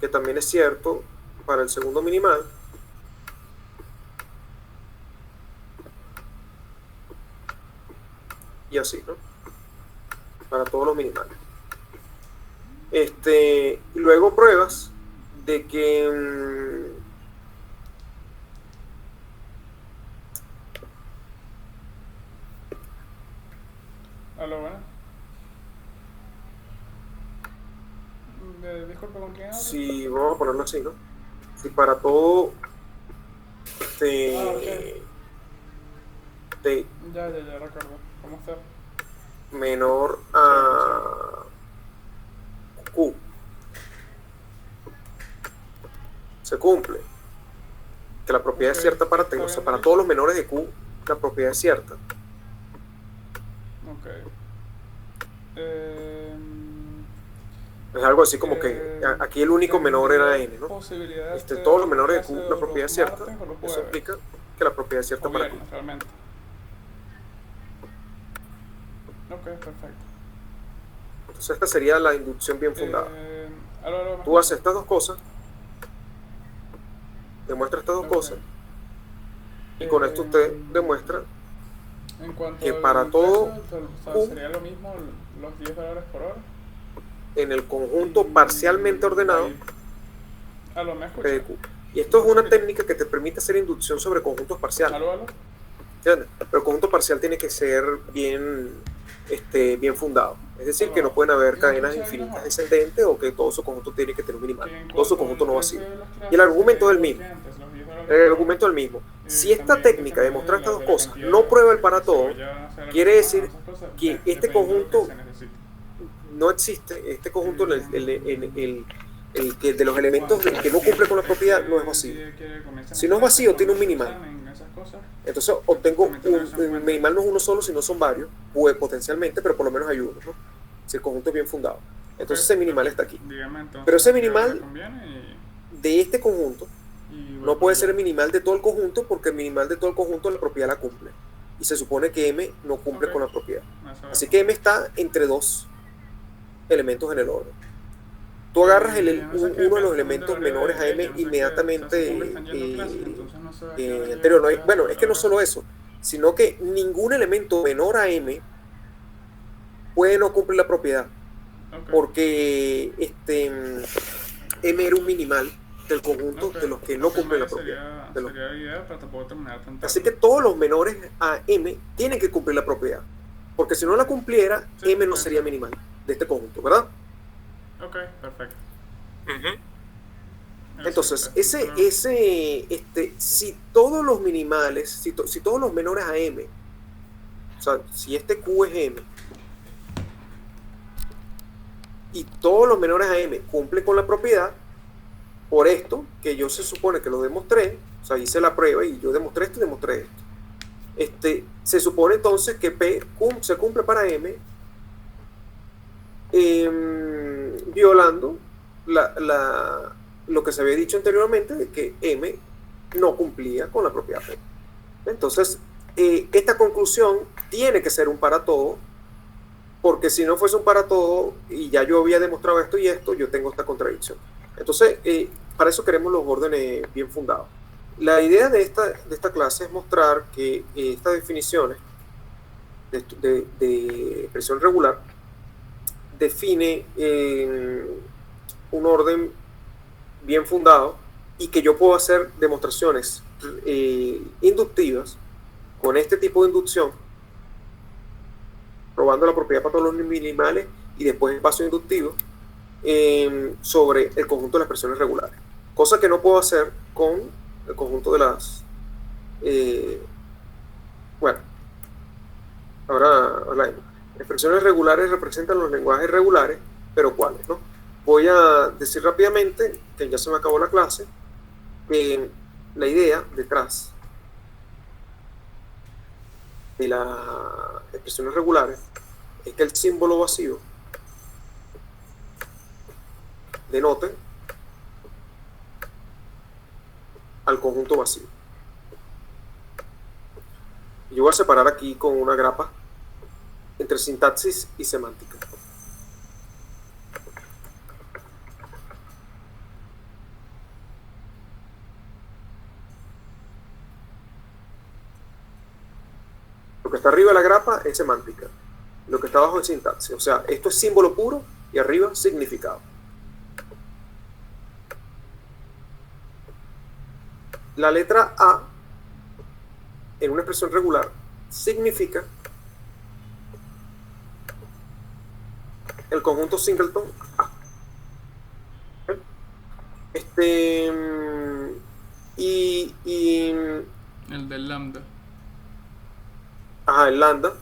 que también es cierto para el segundo minimal, y así, ¿no? Para todos los minimales. Y luego pruebas de que Aló, bueno. Disculpa, ¿con quién hablo? si, vamos a ponerlo así, ¿no? Si para todo Ok. Ya recuerdo. ¿Cómo está? menor a Q se cumple, que la propiedad es cierta para T, o sea, para todos los menores de Q la propiedad es cierta. Ok. Es algo así como que aquí el único menor era N, ¿no? Todos los menores de Q la propiedad es cierta. Eso implica que la propiedad es cierta para Q. Realmente. Ok, perfecto. Entonces esta sería la inducción bien fundada. Aló, Tú haces estas dos cosas, demuestras estas dos cosas, y con esto usted demuestra en cuanto que para todo Q, sería lo mismo los 10 valores por hora. en el conjunto parcialmente ordenado Aló, ¿me P escuchas? de Q. Y esto es una técnica que te permite hacer inducción sobre conjuntos parciales. Aló. ¿Entiendes? Pero el conjunto parcial tiene que ser bien fundado. Es decir, que no pueden haber cadenas infinitas descendentes o que todo su conjunto tiene que tener un minimal. Todo su conjunto no vacío. Y el argumento es el mismo. Los 10 El argumento es el mismo. Si esta técnica de mostrar estas dos cosas no prueba el para todo, quiere decir que este conjunto no existe, este conjunto, el que de los elementos que no cumple con la propiedad no es vacío. Si no es vacío, tiene un minimal. Entonces obtengo un minimal, no es uno solo, sino son varios, pues, potencialmente, pero por lo menos hay uno, ¿no? Si el conjunto es bien fundado. Entonces ese minimal está aquí. Pero ese minimal de este conjunto no puede ser el minimal de todo el conjunto, porque el minimal de todo el conjunto la propiedad la cumple. Y se supone que M no cumple con la propiedad. Así que M está entre dos elementos en el orden. Tú agarras uno de los elementos menores a M inmediatamente anterior. Bueno, es que no solo eso, sino que ningún elemento menor a M puede no cumplir la propiedad. Porque M era un minimal del conjunto de los que no cumplen la propiedad. Así que todos los menores a M tienen que cumplir la propiedad. Porque si no la cumpliera, M no sería minimal de este conjunto, ¿verdad? Ok, perfecto. Entonces, si todos los minimales, si todos los menores a M, o sea, si este Q es M, y todos los menores a M cumplen con la propiedad, por esto, que yo se supone que lo demostré, o sea, hice la prueba y yo demostré esto y demostré esto. Se supone entonces que P se cumple para M, violando lo que se había dicho anteriormente de que M no cumplía con la propiedad P. Entonces, esta conclusión tiene que ser un para todo, porque si no fuese un para todo y ya yo había demostrado esto y esto, yo tengo esta contradicción. Entonces, para eso queremos los órdenes bien fundados. La idea de esta clase es mostrar que estas definiciones de expresión regular define un orden bien fundado y que yo puedo hacer demostraciones inductivas con este tipo de inducción, probando la propiedad para todos los minimales y después espacio inductivo sobre el conjunto de las expresiones regulares, cosa que no puedo hacer con el conjunto de las bueno, ahora hablaremos. Expresiones regulares representan los lenguajes regulares, pero ¿cuáles, no? Voy a decir rápidamente, que ya se me acabó la clase, que la idea detrás de las expresiones regulares es que el símbolo vacío denote al conjunto vacío. Yo voy a separar aquí con una grapa entre sintaxis y semántica. Lo que está arriba de la grapa es semántica, lo que está abajo es sintaxis. O sea, esto es símbolo puro y arriba significado. La letra A en una expresión regular significa el conjunto singleton A. Y el del lambda. El lambda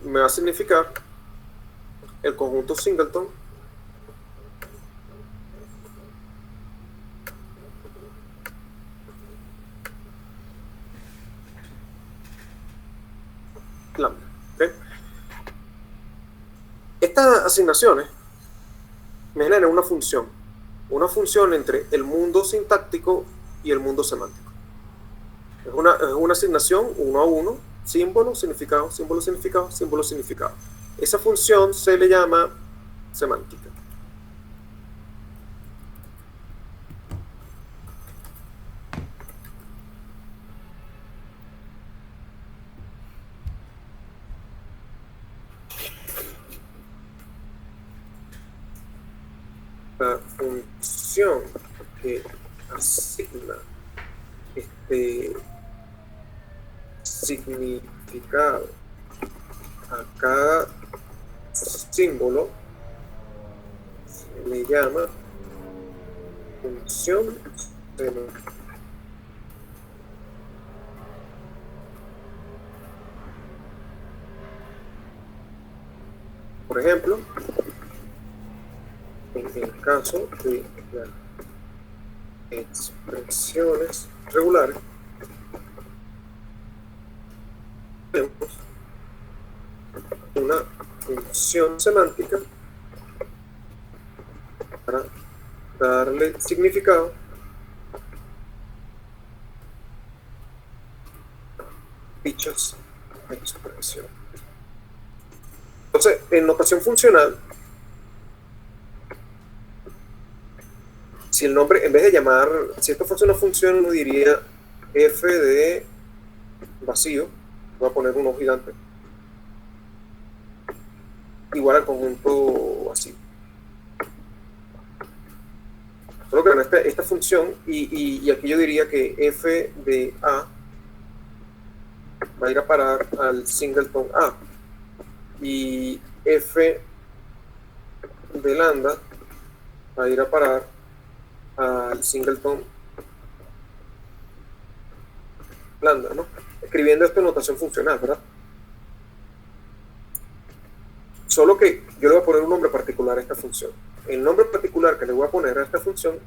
me va a significar el conjunto singleton lambda. ¿Okay? Estas asignaciones me generan una función entre el mundo sintáctico y el mundo semántico. Es una asignación 1 a 1, símbolo, significado, símbolo, significado, símbolo, significado. Esa función se le llama semántica. La función que asigna significado a cada símbolo se le llama función semántica. Por ejemplo, en el caso de las expresiones regulares, tenemos una función semántica para darle significado a dichas expresiones. Entonces, en notación funcional, si el nombre, en vez de llamar, si esto fuese una función, uno diría f de vacío, voy a poner uno gigante, igual al conjunto vacío. Solo que en esta función, y aquí yo diría que f de a va a ir a parar al singleton a, y f de lambda va a ir a parar al singleton lambda, ¿no? Escribiendo esto en notación funcional, ¿verdad? Solo que yo le voy a poner un nombre particular a esta función. El nombre particular que le voy a poner a esta función,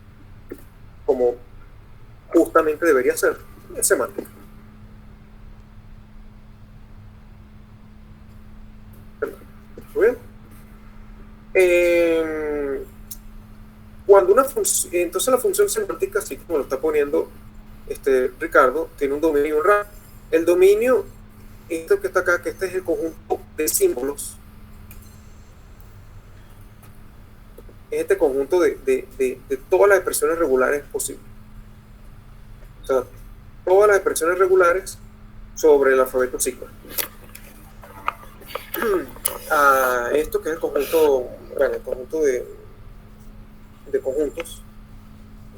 como justamente debería ser, es semántica. Muy bien. Cuando una función, entonces la función semántica, así como lo está poniendo Ricardo, tiene un dominio y un rango. El dominio, esto que está acá, que este es el conjunto de símbolos, es este conjunto de todas las expresiones regulares posibles. O sea, todas las expresiones regulares sobre el alfabeto sigma. A esto que es el conjunto, bueno, el conjunto de conjuntos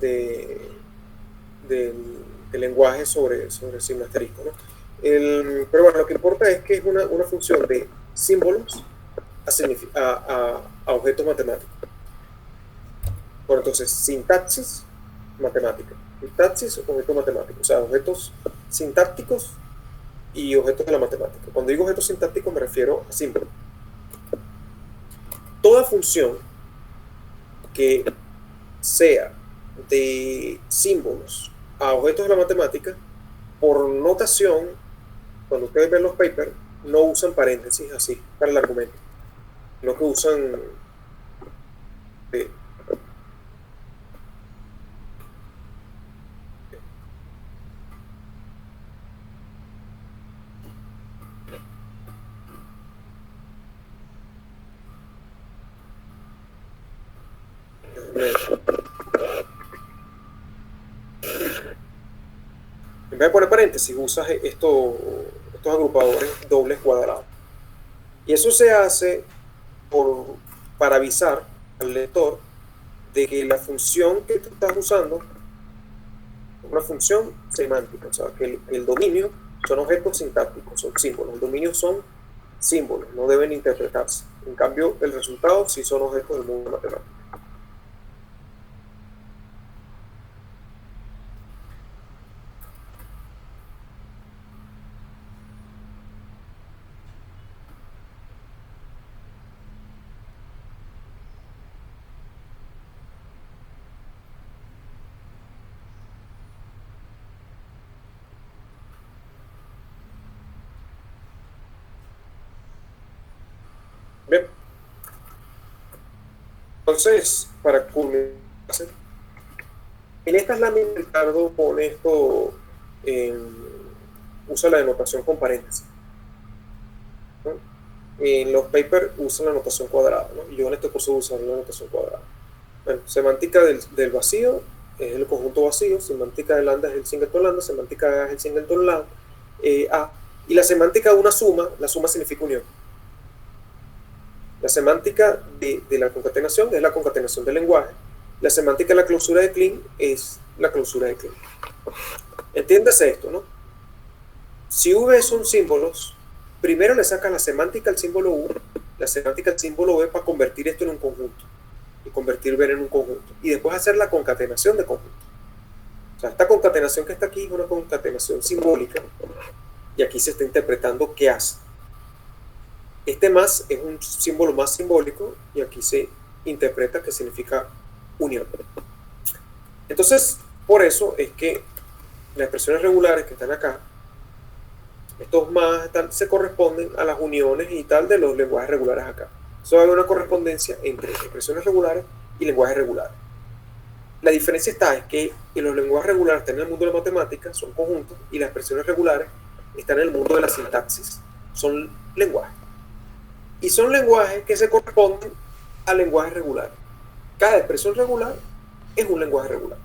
de lenguaje sobre el signo asterisco, ¿no? Pero bueno, lo que importa es que es una función de símbolos a objetos matemáticos. Bueno, entonces, sintaxis matemática. Sintaxis, objetos matemáticos. O sea, objetos sintácticos y objetos de la matemática. Cuando digo objetos sintácticos me refiero a símbolos. Toda función que sea de símbolos a objetos de la matemática, por notación, cuando ustedes ven los papers, no usan paréntesis así para el argumento, sino que usan en vez de poner paréntesis, usas estos agrupadores dobles cuadrados. Y eso se hace para avisar al lector de que la función que tú estás usando es una función semántica. O sea, que el dominio son objetos sintácticos, son símbolos. El dominio son símbolos, no deben interpretarse. En cambio, el resultado sí son objetos del mundo matemático. Bien. Entonces, para culminar, en estas láminas Ricardo pone esto, usa la denotación con paréntesis, ¿no? En los papers usan la notación cuadrada, ¿no? Y yo en este curso uso la notación cuadrada. Bueno, semántica del vacío es el conjunto vacío, semántica de lambda es el singleton lambda, semántica de A es el singleton lambda, A, y la semántica de una suma, la suma significa unión. La semántica de la concatenación es la concatenación del lenguaje. La semántica de la clausura de Kleene es la clausura de Kleene. Entiéndase esto, ¿no? Si V son símbolos, primero le sacas la semántica al símbolo U la semántica del símbolo B para convertir esto en un conjunto y convertir ver en un conjunto y después hacer la concatenación de conjuntos. O sea, esta concatenación que está aquí es una concatenación simbólica y aquí se está interpretando qué hace. Este más es un símbolo más simbólico y aquí se interpreta que significa unión. Entonces, por eso es que las expresiones regulares que están acá, estos más tal, se corresponden a las uniones y tal de los lenguajes regulares acá. Eso hay una correspondencia entre expresiones regulares y lenguajes regulares. La diferencia está es que los lenguajes regulares están en el mundo de la matemática, son conjuntos, y las expresiones regulares están en el mundo de la sintaxis, son lenguajes. Y son lenguajes que se corresponden a lenguajes regulares. Cada expresión regular es un lenguaje regular.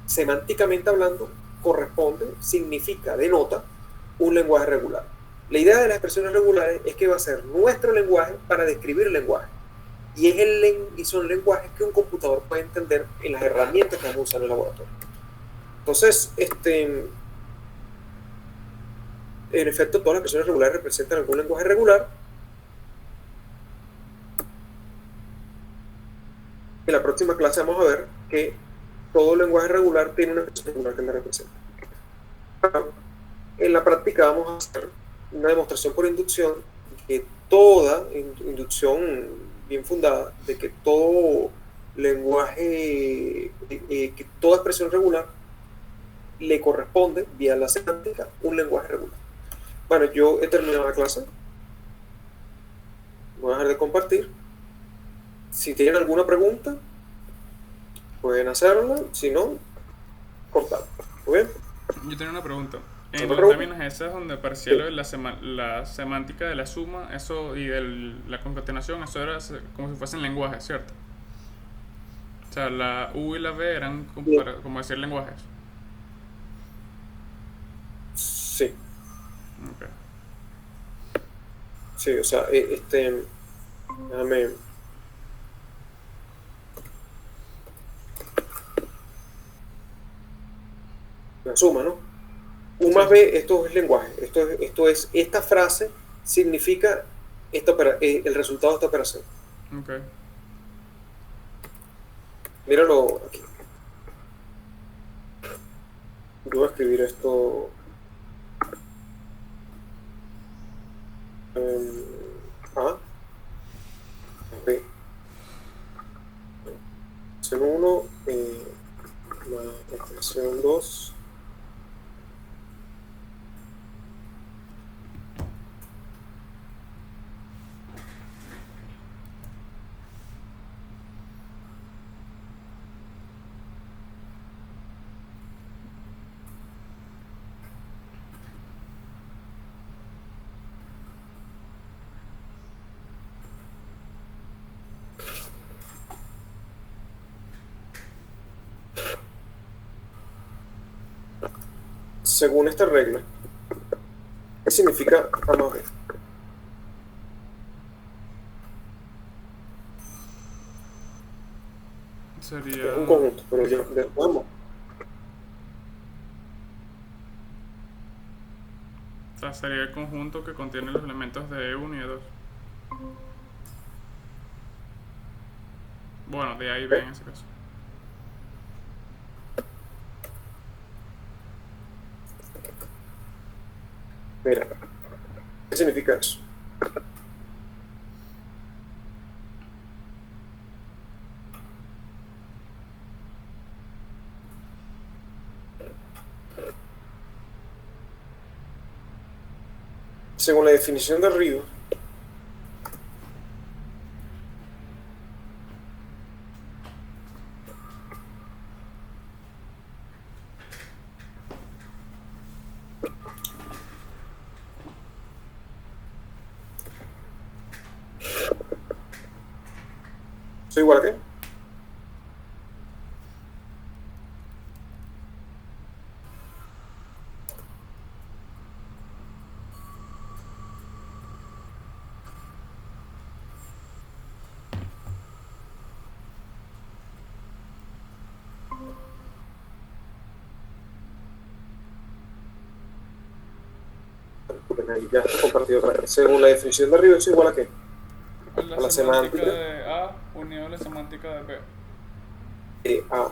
Semánticamente hablando, corresponde, significa, denota un lenguaje regular. La idea de las expresiones regulares es que va a ser nuestro lenguaje para describir el lenguaje. Y son lenguajes que un computador puede entender en las herramientas que vamos a usar en el laboratorio. Entonces, en efecto, todas las expresiones regulares representan algún lenguaje regular. En la próxima clase vamos a ver que todo lenguaje regular tiene una expresión regular que la representa. En la práctica vamos a hacer una demostración por inducción, que toda inducción bien fundada, de que todo lenguaje, que toda expresión regular le corresponde, vía la semántica, un lenguaje regular. Bueno, yo he terminado la clase. Voy a dejar de compartir. Si tienen alguna pregunta, pueden hacerla. Si no, cortar. ¿Muy bien? Yo tenía una pregunta. En ¿Otra los pregunta? términos esos donde aparecía lo de la semántica de la suma, eso y de la concatenación, eso era como si fuesen lenguajes, ¿cierto? O sea, la U y la V eran como decir lenguajes. Sí. Okay. Sí, o sea, déjame. La suma, ¿no? U más B, esto es lenguaje. Esta frase significa el resultado de esta operación. Okay. Míralo aquí. Yo voy a escribir esto. A. B. Expresión 1 más expresión 2. Según esta regla, ¿qué significa A más B? Sería... Es un conjunto, pero vamos. O sea, sería el conjunto que contiene los elementos de E1 y E2. Bueno, de A y B en ese caso. Mira, ¿qué significa eso? Según la definición de arriba, ¿soy igual a qué? Ya está compartido otra vez. Según la definición de arriba, ¿soy igual a qué? la semántica de A unido a la semántica de B. de A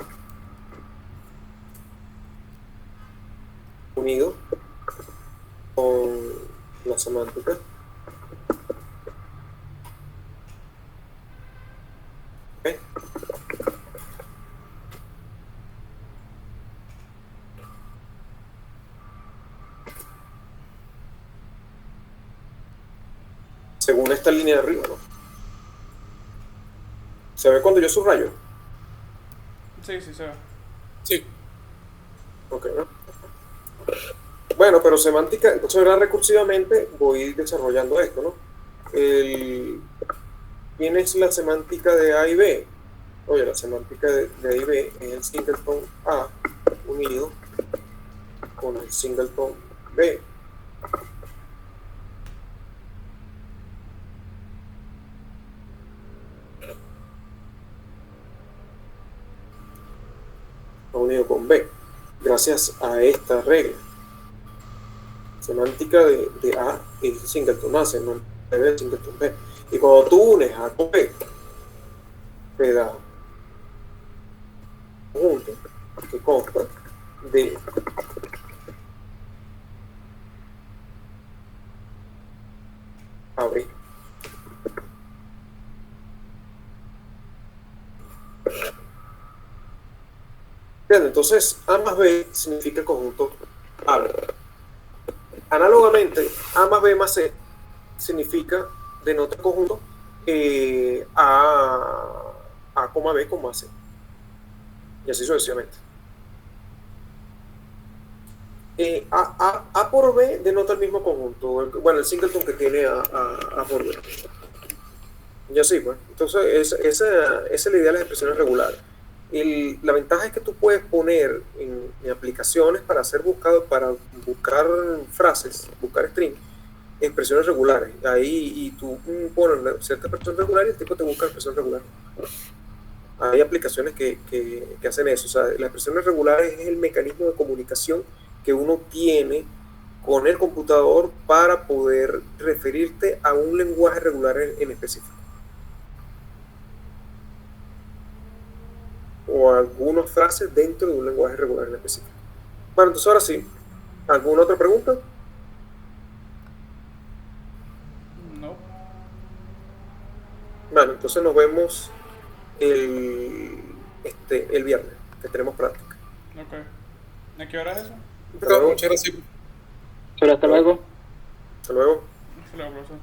unido con la semántica B. Según esta línea de arriba, ¿no? ¿Se ve cuando yo subrayo? Sí, sí se ve. Sí. Ok, ¿no? Bueno, pero semántica, entonces ahora recursivamente voy desarrollando esto, ¿no? ¿Quién es la semántica de A y B? Oye, la semántica de A y B es el singleton A unido con el singleton B. Unido con B, gracias a esta regla. Semántica de A es singleton A, semántica de B es singleton B. Y cuando tú unes A con B, te da un conjunto que consta de A, B. Bien, entonces A más B significa el conjunto A, B. Análogamente, A más B más C significa, denota el conjunto A, B, C. Y así sucesivamente. A por B denota el mismo conjunto, bueno, el singleton que tiene A por B. Y así, pues. Entonces, esa es la idea de las expresiones regulares. La ventaja es que tú puedes poner en aplicaciones para buscar frases, buscar strings, expresiones regulares. Ahí y tú pones cierta expresión regular y el tipo te busca la expresión regular. Hay aplicaciones que hacen eso. O sea, las expresiones regulares es el mecanismo de comunicación que uno tiene con el computador para poder referirte a un lenguaje regular en específico. O algunas frases dentro de un lenguaje regular en específico. Bueno, entonces ahora sí, ¿alguna otra pregunta? No. Bueno, entonces nos vemos el viernes, que tenemos práctica. Ok. ¿A qué hora es eso? Pero, Muchas gracias. Pero hasta luego. hasta luego. Hasta luego, profesor.